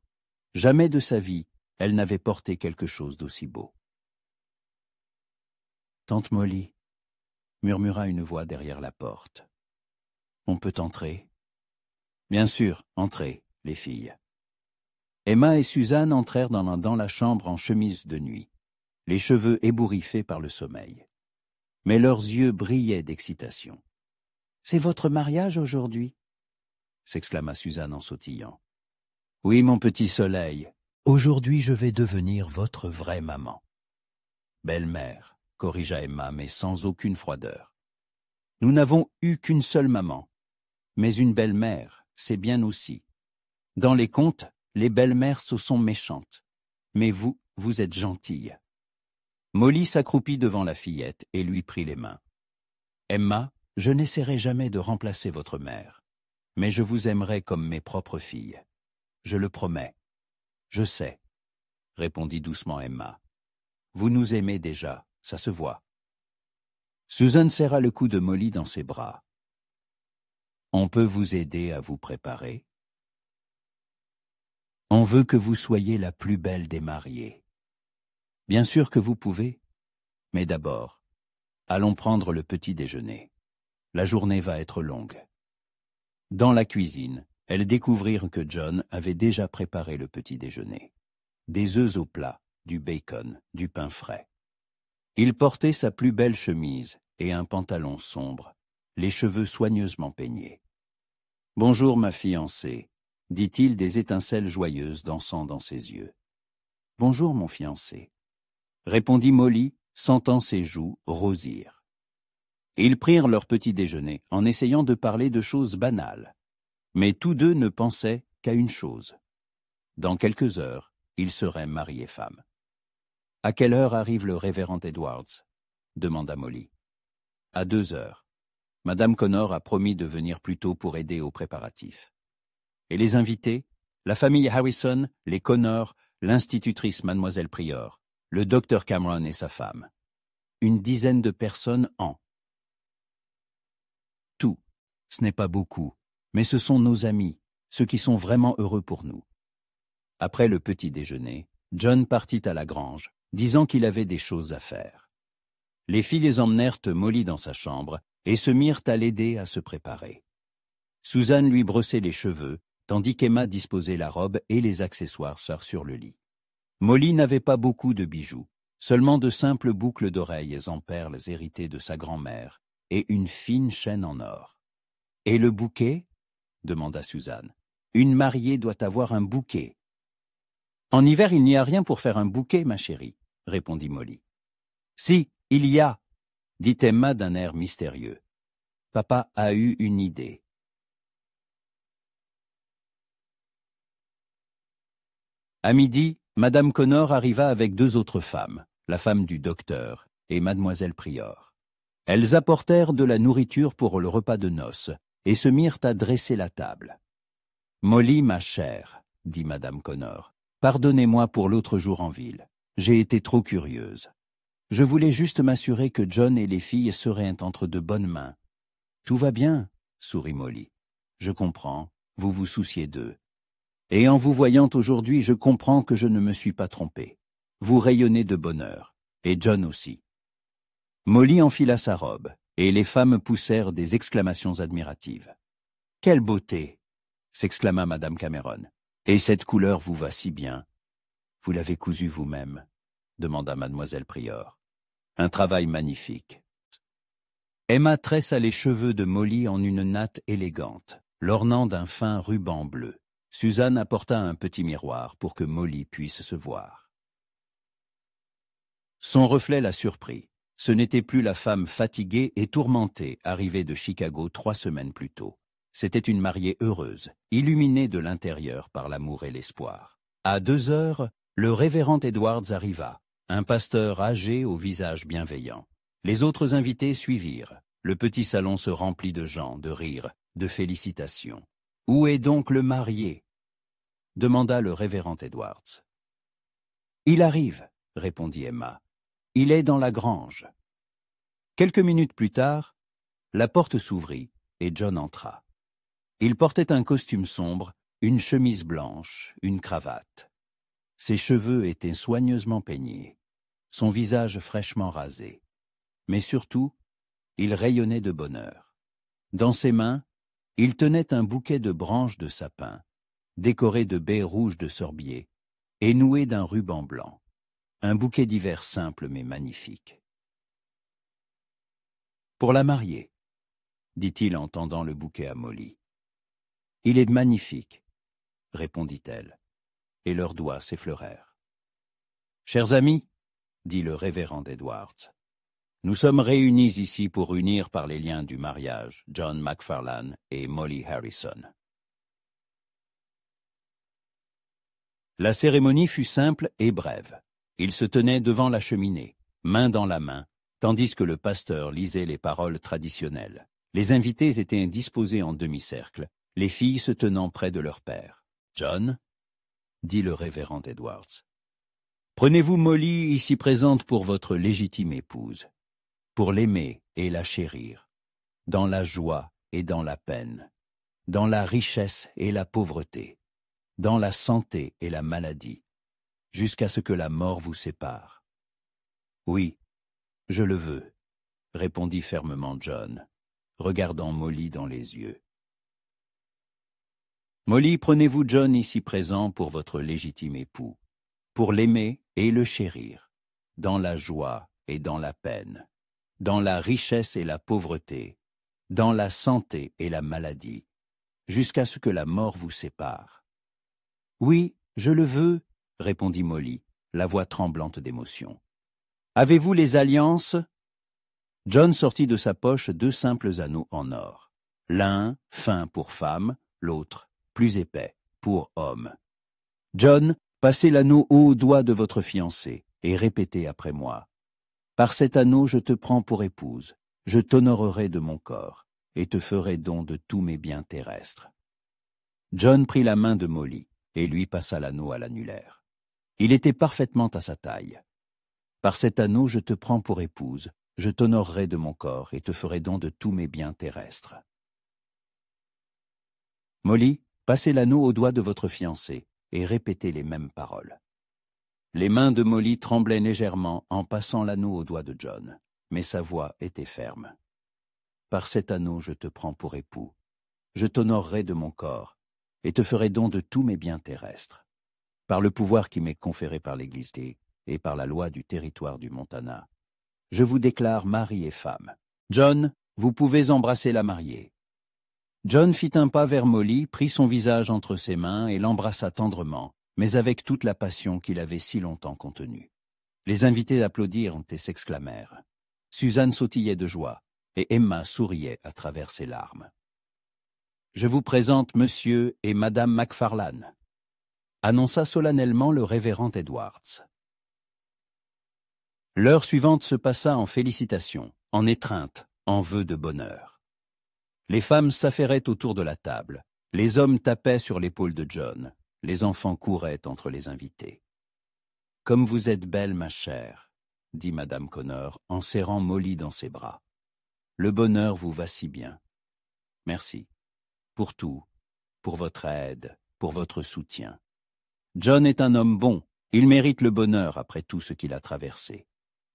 Jamais de sa vie, elle n'avait porté quelque chose d'aussi beau. « Tante Molly » murmura une voix derrière la porte. « On peut entrer ?»« Bien sûr, entrez, les filles. » Emma et Suzanne entrèrent dans la chambre en chemise de nuit, les cheveux ébouriffés par le sommeil. Mais leurs yeux brillaient d'excitation. « C'est votre mariage aujourd'hui » s'exclama Suzanne en sautillant. « Oui, mon petit soleil, aujourd'hui je vais devenir votre vraie maman. »« Belle-mère, » corrigea Emma, mais sans aucune froideur. « Nous n'avons eu qu'une seule maman, mais une belle-mère, c'est bien aussi. Dans les contes, les belles-mères sont méchantes, mais vous êtes gentille. » Molly s'accroupit devant la fillette et lui prit les mains. « Emma, je n'essaierai jamais de remplacer votre mère, mais je vous aimerai comme mes propres filles. Je le promets. »« Je sais, » répondit doucement Emma. « Vous nous aimez déjà, ça se voit. » Susan serra le cou de Molly dans ses bras. « On peut vous aider à vous préparer. On veut que vous soyez la plus belle des mariées. Bien sûr que vous pouvez, mais d'abord, allons prendre le petit déjeuner. La journée va être longue. » Dans la cuisine, elles découvrirent que John avait déjà préparé le petit déjeuner. Des œufs au plat, du bacon, du pain frais. Il portait sa plus belle chemise et un pantalon sombre, les cheveux soigneusement peignés. « Bonjour ma fiancée », dit-il, des étincelles joyeuses dansant dans ses yeux. « Bonjour mon fiancé », répondit Molly, sentant ses joues rosir. Ils prirent leur petit déjeuner en essayant de parler de choses banales. Mais tous deux ne pensaient qu'à une chose. Dans quelques heures, ils seraient mari et femme. « À quelle heure arrive le révérend Edwards » demanda Molly. « À 2 heures. Madame Connor a promis de venir plus tôt pour aider aux préparatifs. Et les invités, la famille Harrison, les Connor, l'institutrice Mademoiselle Prior, le docteur Cameron et sa femme. Une dizaine de personnes en. Tout. Ce n'est pas beaucoup, mais ce sont nos amis, ceux qui sont vraiment heureux pour nous. » Après le petit déjeuner, John partit à la grange, disant qu'il avait des choses à faire. Les filles emmenèrent Molly dans sa chambre et se mirent à l'aider à se préparer. Suzanne lui brossait les cheveux, tandis qu'Emma disposait la robe et les accessoires sur le lit. Molly n'avait pas beaucoup de bijoux, seulement de simples boucles d'oreilles en perles héritées de sa grand-mère et une fine chaîne en or. « Et le bouquet » demanda Suzanne. « Une mariée doit avoir un bouquet. »« En hiver, il n'y a rien pour faire un bouquet, ma chérie, » répondit Molly. « Si, il y a, » dit Emma d'un air mystérieux. papa a eu une idée. À midi, Madame Connor arriva avec 2 autres femmes, la femme du docteur et Mademoiselle Prior. Elles apportèrent de la nourriture pour le repas de noces et se mirent à dresser la table. « Molly, ma chère, dit Madame Connor, pardonnez-moi pour l'autre jour en ville. J'ai été trop curieuse. Je voulais juste m'assurer que John et les filles seraient entre de bonnes mains. »« Tout va bien, » sourit Molly. « Je comprends, vous vous souciez d'eux. Et en vous voyant aujourd'hui, je comprends que je ne me suis pas trompée. Vous rayonnez de bonheur, et John aussi. » Molly enfila sa robe, et les femmes poussèrent des exclamations admiratives. « Quelle beauté !» s'exclama Madame Cameron. « Et cette couleur vous va si bien. »« Vous l'avez cousue vous-même » demanda Mademoiselle Prior. « Un travail magnifique. » Emma tressa les cheveux de Molly en une natte élégante, l'ornant d'un fin ruban bleu. Suzanne apporta un petit miroir pour que Molly puisse se voir. Son reflet la surprit. Ce n'était plus la femme fatiguée et tourmentée arrivée de Chicago 3 semaines plus tôt. C'était une mariée heureuse, illuminée de l'intérieur par l'amour et l'espoir. À 2 heures, le révérend Edwards arriva, un pasteur âgé au visage bienveillant. Les autres invités suivirent. Le petit salon se remplit de gens, de rires, de félicitations. « Où est donc le marié ?» demanda le révérend Edwards. « Il arrive, » répondit Emma. « Il est dans la grange. » Quelques minutes plus tard, la porte s'ouvrit et John entra. Il portait un costume sombre, une chemise blanche, une cravate. Ses cheveux étaient soigneusement peignés, son visage fraîchement rasé. Mais surtout, il rayonnait de bonheur. Dans ses mains, il tenait un bouquet de branches de sapin, décoré de baies rouges de sorbier et noué d'un ruban blanc. Un bouquet d'hiver simple mais magnifique. « Pour la mariée, » dit-il en tendant le bouquet à Molly. « Il est magnifique, » répondit-elle, et leurs doigts s'effleurèrent. « Chers amis, » dit le révérend Edwards, « nous sommes réunis ici pour unir par les liens du mariage John McFarlane et Molly Harrison. » La cérémonie fut simple et brève. Ils se tenaient devant la cheminée, main dans la main, tandis que le pasteur lisait les paroles traditionnelles. Les invités étaient disposés en demi-cercle, les filles se tenant près de leur père. « John, » dit le révérend Edwards, « prenez-vous Molly ici présente pour votre légitime épouse, pour l'aimer et la chérir, dans la joie et dans la peine, dans la richesse et la pauvreté, dans la santé et la maladie, jusqu'à ce que la mort vous sépare. »« Oui, je le veux, » répondit fermement John, regardant Molly dans les yeux. « Molly, prenez-vous John ici présent pour votre légitime époux, pour l'aimer et le chérir, dans la joie et dans la peine, dans la richesse et la pauvreté, dans la santé et la maladie, jusqu'à ce que la mort vous sépare. »« Oui, je le veux, » répondit Molly, la voix tremblante d'émotion. « Avez-vous les alliances ?» John sortit de sa poche 2 simples anneaux en or. L'un, fin pour femme, l'autre, plus épais, pour homme. « John, passez l'anneau au doigt de votre fiancée et répétez après moi. Par cet anneau je te prends pour épouse, je t'honorerai de mon corps et te ferai don de tous mes biens terrestres. » John prit la main de Molly et lui passa l'anneau à l'annulaire. Il était parfaitement à sa taille. « Par cet anneau je te prends pour épouse, je t'honorerai de mon corps et te ferai don de tous mes biens terrestres. » Molly, passez l'anneau au doigt de votre fiancé et répétez les mêmes paroles. Les mains de Molly tremblaient légèrement en passant l'anneau au doigt de John, mais sa voix était ferme. « Par cet anneau je te prends pour époux, je t'honorerai de mon corps et te ferai don de tous mes biens terrestres. Par le pouvoir qui m'est conféré par l'Église et par la loi du territoire du Montana, je vous déclare mari et femme. John, vous pouvez embrasser la mariée. » John fit un pas vers Molly, prit son visage entre ses mains et l'embrassa tendrement, mais avec toute la passion qu'il avait si longtemps contenue. Les invités applaudirent et s'exclamèrent. Suzanne sautillait de joie, et Emma souriait à travers ses larmes. « Je vous présente Monsieur et Madame McFarlane », annonça solennellement le révérend Edwards. L'heure suivante se passa en félicitations, en étreintes, en vœux de bonheur. Les femmes s'affairaient autour de la table, les hommes tapaient sur l'épaule de John, les enfants couraient entre les invités. « Comme vous êtes belle, ma chère », dit Madame Connor en serrant Molly dans ses bras. « Le bonheur vous va si bien. Merci. Pour tout, pour votre aide, pour votre soutien. John est un homme bon, il mérite le bonheur après tout ce qu'il a traversé.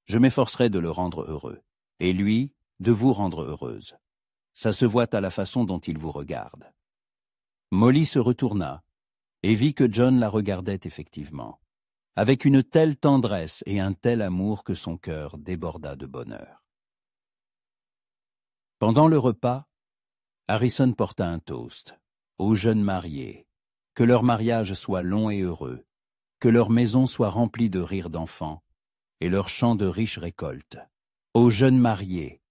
Je m'efforcerai de le rendre heureux, et lui, de vous rendre heureuse. Ça se voit à la façon dont il vous regarde. » Molly se retourna et vit que John la regardait effectivement, avec une telle tendresse et un tel amour que son cœur déborda de bonheur. Pendant le repas, Harrison porta un toast aux jeunes mariés, que leur mariage soit long et heureux, que leur maison soit remplie de rires d'enfants et leur champ de riches récoltes. Aux jeunes mariés,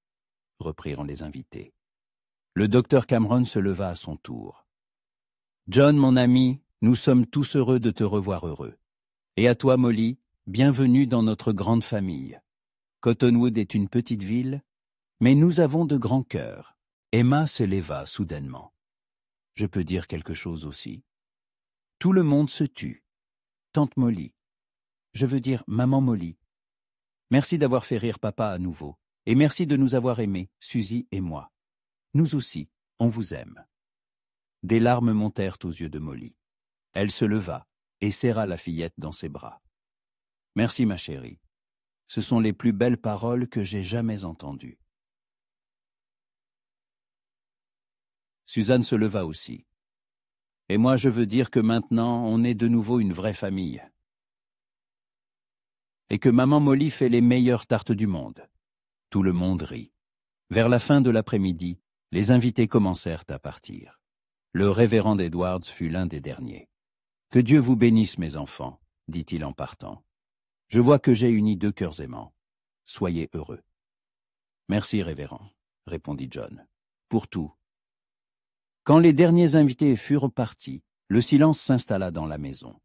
reprirent les invités. Le docteur Cameron se leva à son tour. John, mon ami, nous sommes tous heureux de te revoir heureux. Et à toi, Molly, bienvenue dans notre grande famille. Cottonwood est une petite ville, mais nous avons de grands cœurs. Emma se leva soudainement. Je peux dire quelque chose aussi. Tout le monde se tut. Tante Molly. Je veux dire maman Molly. Merci d'avoir fait rire papa à nouveau. Et merci de nous avoir aimés, Suzy et moi. Nous aussi, on vous aime. Des larmes montèrent aux yeux de Molly. Elle se leva et serra la fillette dans ses bras. Merci ma chérie. Ce sont les plus belles paroles que j'ai jamais entendues. Suzanne se leva aussi. Et moi je veux dire que maintenant on est de nouveau une vraie famille. Et que maman Molly fait les meilleures tartes du monde. Tout le monde rit. Vers la fin de l'après-midi, les invités commencèrent à partir. Le révérend Edwards fut l'un des derniers. « Que Dieu vous bénisse, mes enfants, » dit-il en partant. « Je vois que j'ai uni deux cœurs aimants. Soyez heureux. »« Merci, révérend, » répondit John. « Pour tout. » Quand les derniers invités furent partis, le silence s'installa dans la maison.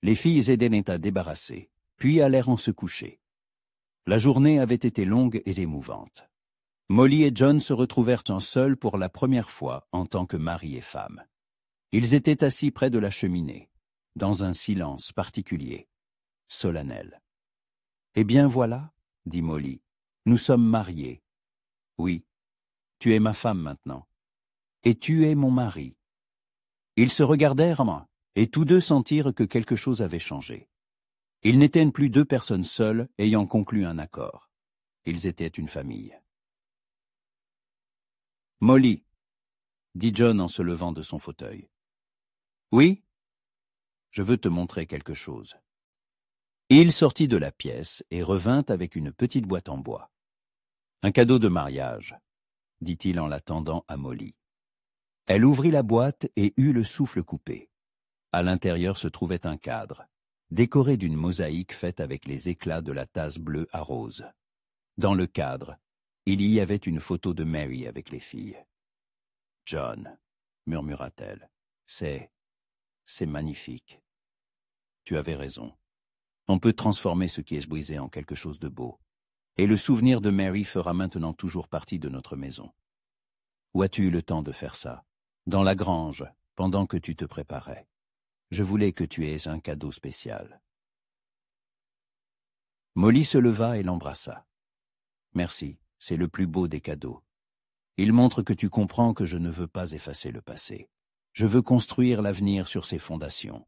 Les filles aidaient à débarrasser, puis allèrent en se coucher. La journée avait été longue et émouvante. Molly et John se retrouvèrent en seuls pour la première fois en tant que mari et femme. Ils étaient assis près de la cheminée, dans un silence particulier, solennel. « Eh bien voilà, » dit Molly, « nous sommes mariés. Oui, tu es ma femme maintenant. Et tu es mon mari. » Ils se regardèrent, et tous deux sentirent que quelque chose avait changé. Ils n'étaient plus deux personnes seules ayant conclu un accord. Ils étaient une famille. « Molly, » dit John en se levant de son fauteuil. « Oui, je veux te montrer quelque chose. » Il sortit de la pièce et revint avec une petite boîte en bois. « Un cadeau de mariage, » dit-il en la tendant à Molly. Elle ouvrit la boîte et eut le souffle coupé. À l'intérieur se trouvait un cadre, décoré d'une mosaïque faite avec les éclats de la tasse bleue à rose. Dans le cadre, il y avait une photo de Mary avec les filles. « John, » murmura-t-elle, « c'est magnifique. Tu avais raison. On peut transformer ce qui est brisé en quelque chose de beau. Et le souvenir de Mary fera maintenant toujours partie de notre maison. Où as-tu eu le temps de faire ça? Dans la grange, pendant que tu te préparais. Je voulais que tu aies un cadeau spécial. » Molly se leva et l'embrassa. « Merci, c'est le plus beau des cadeaux. Il montre que tu comprends que je ne veux pas effacer le passé. Je veux construire l'avenir sur ses fondations.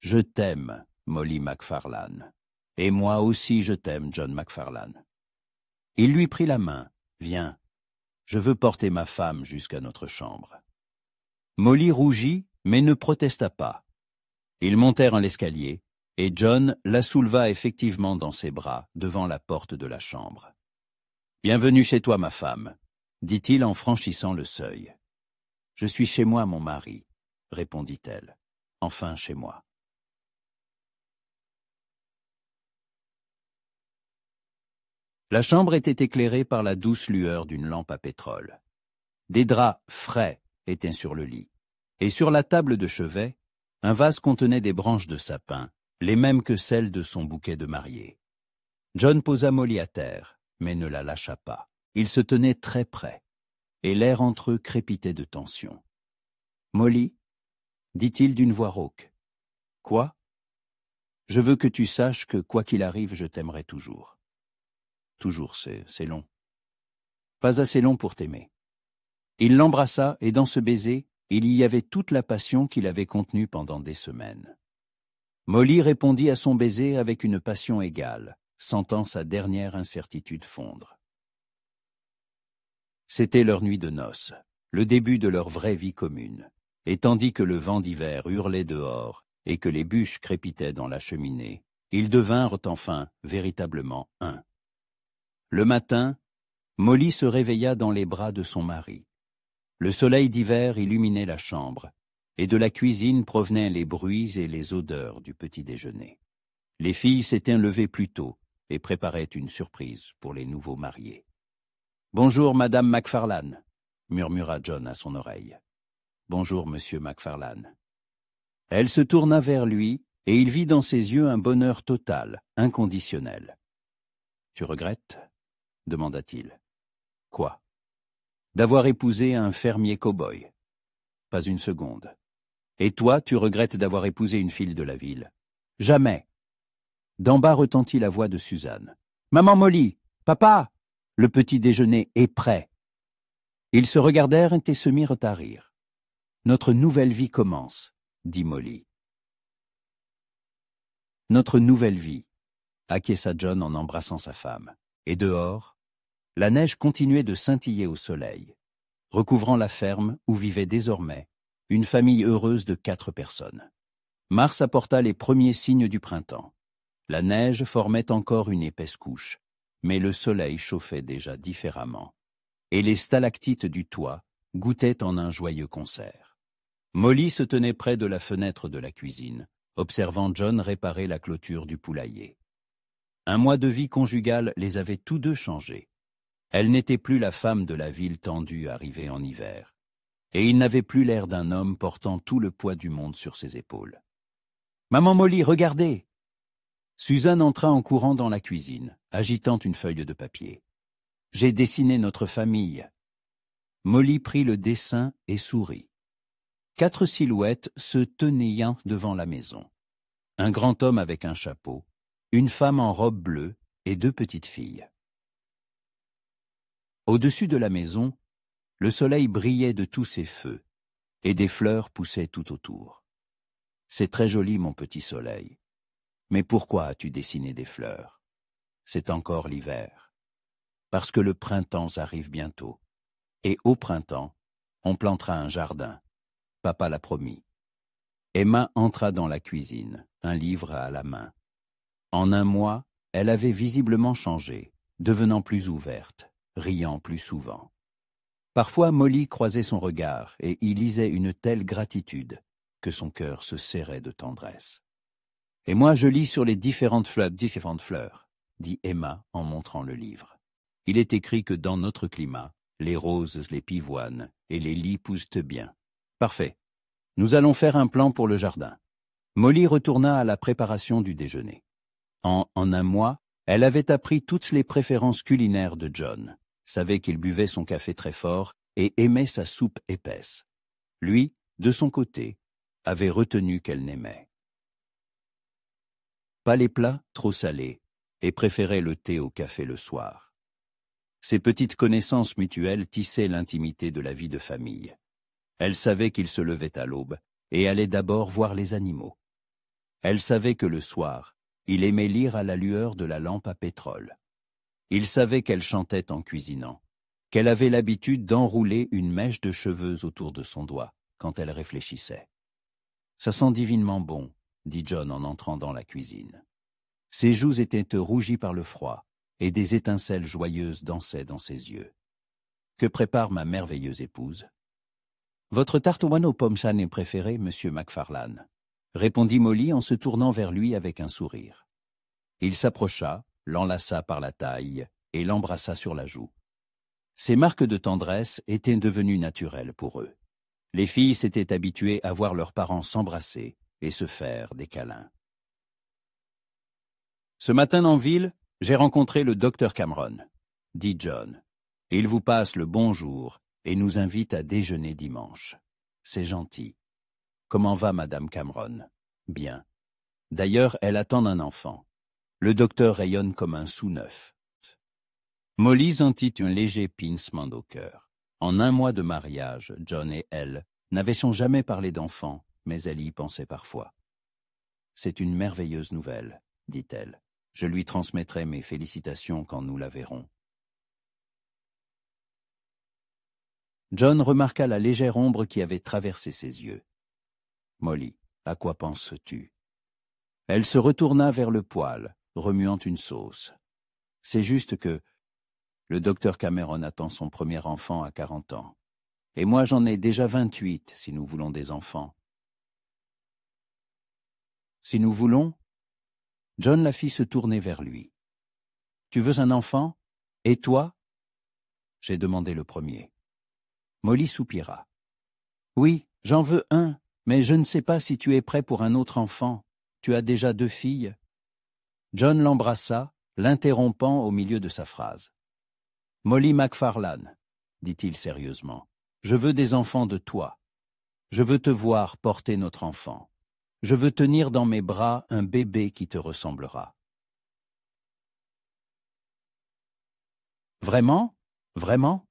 Je t'aime, Molly McFarlane. Et moi aussi je t'aime, John McFarlane. » Il lui prit la main. « Viens, je veux porter ma femme jusqu'à notre chambre. » Molly rougit, mais ne protesta pas. Ils montèrent en l'escalier, et John la souleva effectivement dans ses bras devant la porte de la chambre. « Bienvenue chez toi, ma femme, » dit-il en franchissant le seuil. « Je suis chez moi, mon mari, » répondit-elle. « Enfin chez moi. » La chambre était éclairée par la douce lueur d'une lampe à pétrole. Des draps frais étaient sur le lit. Et sur la table de chevet, un vase contenait des branches de sapin, les mêmes que celles de son bouquet de mariée. John posa Molly à terre, mais ne la lâcha pas. Ils se tenaient très près, et l'air entre eux crépitait de tension. « Molly, dit-il d'une voix rauque. « Quoi ? Je veux que tu saches que, quoi qu'il arrive, je t'aimerai toujours. » Toujours, c'est long. Pas assez long pour t'aimer. Il l'embrassa, et dans ce baiser, il y avait toute la passion qu'il avait contenue pendant des semaines. Molly répondit à son baiser avec une passion égale, sentant sa dernière incertitude fondre. C'était leur nuit de noces, le début de leur vraie vie commune, et tandis que le vent d'hiver hurlait dehors et que les bûches crépitaient dans la cheminée, ils devinrent enfin véritablement un. Le matin, Molly se réveilla dans les bras de son mari. Le soleil d'hiver illuminait la chambre, et de la cuisine provenaient les bruits et les odeurs du petit déjeuner. Les filles s'étaient levées plus tôt et préparaient une surprise pour les nouveaux mariés. « Bonjour, Madame Macfarlane », murmura John à son oreille. « Bonjour, Monsieur Macfarlane. » Elle se tourna vers lui, et il vit dans ses yeux un bonheur total, inconditionnel. « Tu regrettes ?» demanda-t-il. « Quoi ? D'avoir épousé un fermier cow-boy. Pas une seconde. Et toi, tu regrettes d'avoir épousé une fille de la ville. Jamais. D'en bas retentit la voix de Suzanne. Maman Molly, papa, le petit déjeuner est prêt. Ils se regardèrent et se mirent à rire. Notre nouvelle vie commence, dit Molly. Notre nouvelle vie, acquiesça John en embrassant sa femme. Et dehors, la neige continuait de scintiller au soleil, recouvrant la ferme où vivait désormais une famille heureuse de 4 personnes. Mars apporta les premiers signes du printemps. La neige formait encore une épaisse couche, mais le soleil chauffait déjà différemment, et les stalactites du toit goûtaient en un joyeux concert. Molly se tenait près de la fenêtre de la cuisine, observant John réparer la clôture du poulailler. Un mois de vie conjugale les avait tous deux changés. Elle n'était plus la femme de la ville tendue arrivée en hiver, et il n'avait plus l'air d'un homme portant tout le poids du monde sur ses épaules. « Maman Molly, regardez !» Suzanne entra en courant dans la cuisine, agitant une feuille de papier. « J'ai dessiné notre famille. » Molly prit le dessin et sourit. 4 silhouettes se tenaient devant la maison. Un grand homme avec un chapeau, une femme en robe bleue et 2 petites filles. Au-dessus de la maison, le soleil brillait de tous ses feux, et des fleurs poussaient tout autour. « C'est très joli, mon petit soleil. Mais pourquoi as-tu dessiné des fleurs? C'est encore l'hiver. Parce que le printemps arrive bientôt. Et au printemps, on plantera un jardin. Papa l'a promis. » Emma entra dans la cuisine, un livre à la main. En un mois, elle avait visiblement changé, devenant plus ouverte, riant plus souvent. Parfois, Molly croisait son regard et y lisait une telle gratitude que son cœur se serrait de tendresse. « Et moi, je lis sur les différentes fleurs, dit Emma en montrant le livre. Il est écrit que dans notre climat, les roses, les pivoines et les lys poussent bien. Parfait. Nous allons faire un plan pour le jardin. » Molly retourna à la préparation du déjeuner. En un mois, elle avait appris toutes les préférences culinaires de John, savait qu'il buvait son café très fort et aimait sa soupe épaisse. Lui, de son côté, avait retenu qu'elle n'aimait pas les plats trop salés et préférait le thé au café le soir. Ces petites connaissances mutuelles tissaient l'intimité de la vie de famille. Elle savait qu'il se levait à l'aube et allait d'abord voir les animaux. Elle savait que le soir, il aimait lire à la lueur de la lampe à pétrole. Il savait qu'elle chantait en cuisinant, qu'elle avait l'habitude d'enrouler une mèche de cheveux autour de son doigt quand elle réfléchissait. « Ça sent divinement bon », dit John en entrant dans la cuisine. Ses joues étaient rougies par le froid, et des étincelles joyeuses dansaient dans ses yeux. « Que prépare ma merveilleuse épouse ?»« Votre tarte aux pommes chanées préférée, Monsieur Macfarlane », répondit Molly en se tournant vers lui avec un sourire. Il s'approcha, l'enlaça par la taille et l'embrassa sur la joue. Ces marques de tendresse étaient devenues naturelles pour eux. Les filles s'étaient habituées à voir leurs parents s'embrasser et se faire des câlins. Ce matin en ville, j'ai rencontré le docteur Cameron, dit John. Il vous passe le bonjour et nous invite à déjeuner dimanche. C'est gentil. Comment va Madame Cameron? Bien. D'ailleurs, elle attend un enfant. Le docteur rayonne comme un sou neuf. Molly sentit un léger pincement au cœur. En un mois de mariage, John et elle n'avaient jamais parlé d'enfant, mais elle y pensait parfois. C'est une merveilleuse nouvelle, dit-elle. Je lui transmettrai mes félicitations quand nous la verrons. John remarqua la légère ombre qui avait traversé ses yeux. Molly, à quoi penses-tu? Elle se retourna vers le poêle, remuant une sauce. C'est juste que le docteur Cameron attend son premier enfant à 40 ans. Et moi j'en ai déjà 28 si nous voulons des enfants. Si nous voulons? John la fit se tourner vers lui. Tu veux un enfant? Et toi? J'ai demandé le premier. Molly soupira. Oui, j'en veux un, mais je ne sais pas si tu es prêt pour un autre enfant. Tu as déjà 2 filles. John l'embrassa, l'interrompant au milieu de sa phrase. Molly McFarlane, dit-il sérieusement, je veux des enfants de toi. Je veux te voir porter notre enfant. Je veux tenir dans mes bras un bébé qui te ressemblera. Vraiment? Vraiment?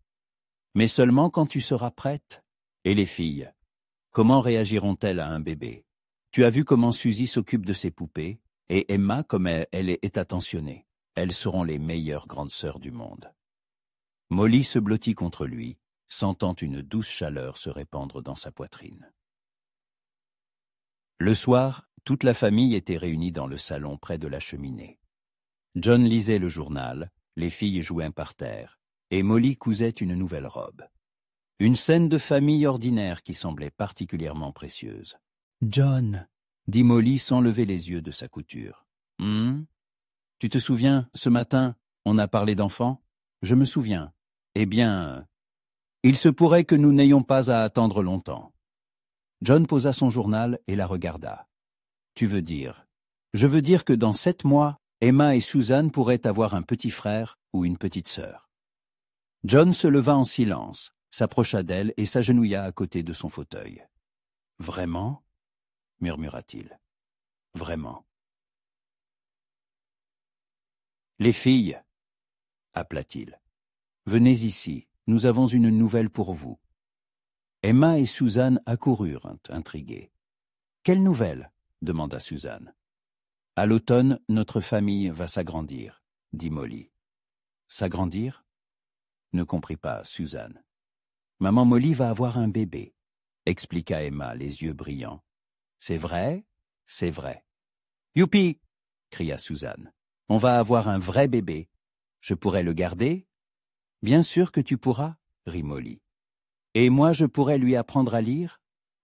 Mais seulement quand tu seras prête. Et les filles, comment réagiront-elles à un bébé? Tu as vu comment Suzy s'occupe de ses poupées, et Emma comme elle est attentionnée. Elles seront les meilleures grandes sœurs du monde. Molly se blottit contre lui, sentant une douce chaleur se répandre dans sa poitrine. Le soir, toute la famille était réunie dans le salon près de la cheminée. John lisait le journal, les filles jouaient par terre, et Molly cousait une nouvelle robe. Une scène de famille ordinaire qui semblait particulièrement précieuse. « John », dit Molly sans lever les yeux de sa couture. « Tu te souviens, ce matin, on a parlé d'enfants? Je me souviens. Eh bien, il se pourrait que nous n'ayons pas à attendre longtemps. » John posa son journal et la regarda. « Tu veux dire? Je veux dire que dans 7 mois, Emma et Suzanne pourraient avoir un petit frère ou une petite sœur. » John se leva en silence, s'approcha d'elle et s'agenouilla à côté de son fauteuil. « Vraiment? » murmura-t-il. « Vraiment. » « Les filles, » appela-t-il, « venez ici, nous avons une nouvelle pour vous. » Emma et Suzanne accoururent, intriguées. « Quelle nouvelle ?» demanda Suzanne. « À l'automne, notre famille va s'agrandir, » dit Molly. « S'agrandir ?» ne comprit pas Suzanne. « Maman Molly va avoir un bébé, » expliqua Emma, les yeux brillants. « C'est vrai, c'est vrai. »« Youpi !» cria Suzanne. « On va avoir un vrai bébé. Je pourrai le garder ?»« Bien sûr que tu pourras, » rit Molly. « Et moi je pourrais lui apprendre à lire ?»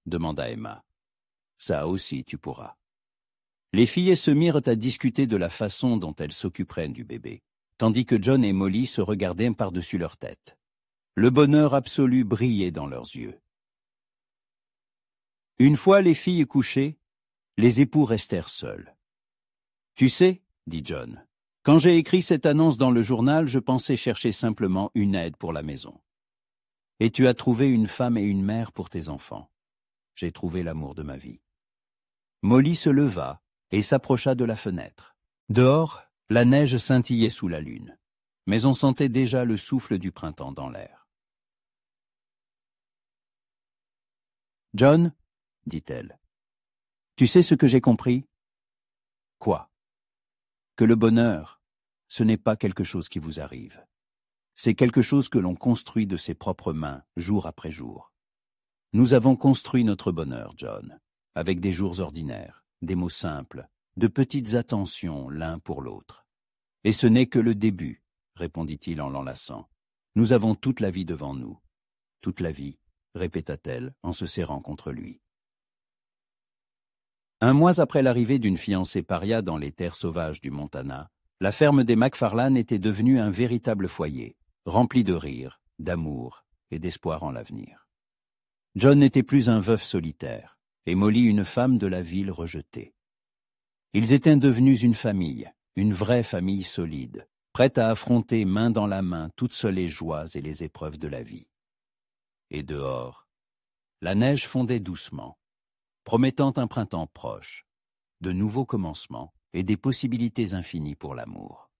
demanda Emma. « Ça aussi tu pourras. » Les filles se mirent à discuter de la façon dont elles s'occuperaient du bébé, tandis que John et Molly se regardaient par-dessus leur tête. Le bonheur absolu brillait dans leurs yeux. Une fois les filles couchées, les époux restèrent seuls. « Tu sais, » dit John, « quand j'ai écrit cette annonce dans le journal, je pensais chercher simplement une aide pour la maison. Et tu as trouvé une femme et une mère pour tes enfants. J'ai trouvé l'amour de ma vie. » Molly se leva et s'approcha de la fenêtre. Dehors, la neige scintillait sous la lune, mais on sentait déjà le souffle du printemps dans l'air. « John, » dit-elle, « tu sais ce que j'ai compris? » « Quoi? » Que le bonheur, ce n'est pas quelque chose qui vous arrive. C'est quelque chose que l'on construit de ses propres mains, jour après jour. Nous avons construit notre bonheur, John, avec des jours ordinaires, des mots simples, de petites attentions l'un pour l'autre. Et ce n'est que le début, répondit-il en l'enlaçant. Nous avons toute la vie devant nous. Toute la vie, répéta-t-elle en se serrant contre lui. Un mois après l'arrivée d'une fiancée paria dans les terres sauvages du Montana, La ferme des McFarlane était devenue un véritable foyer, rempli de rire, d'amour et d'espoir en l'avenir. John n'était plus un veuf solitaire, et Molly une femme de la ville rejetée. Ils étaient devenus une vraie famille solide, prête à affronter main dans la main toutes seules les joies et les épreuves de la vie. Et dehors, la neige fondait doucement, promettant un printemps proche, de nouveaux commencements et des possibilités infinies pour l'amour.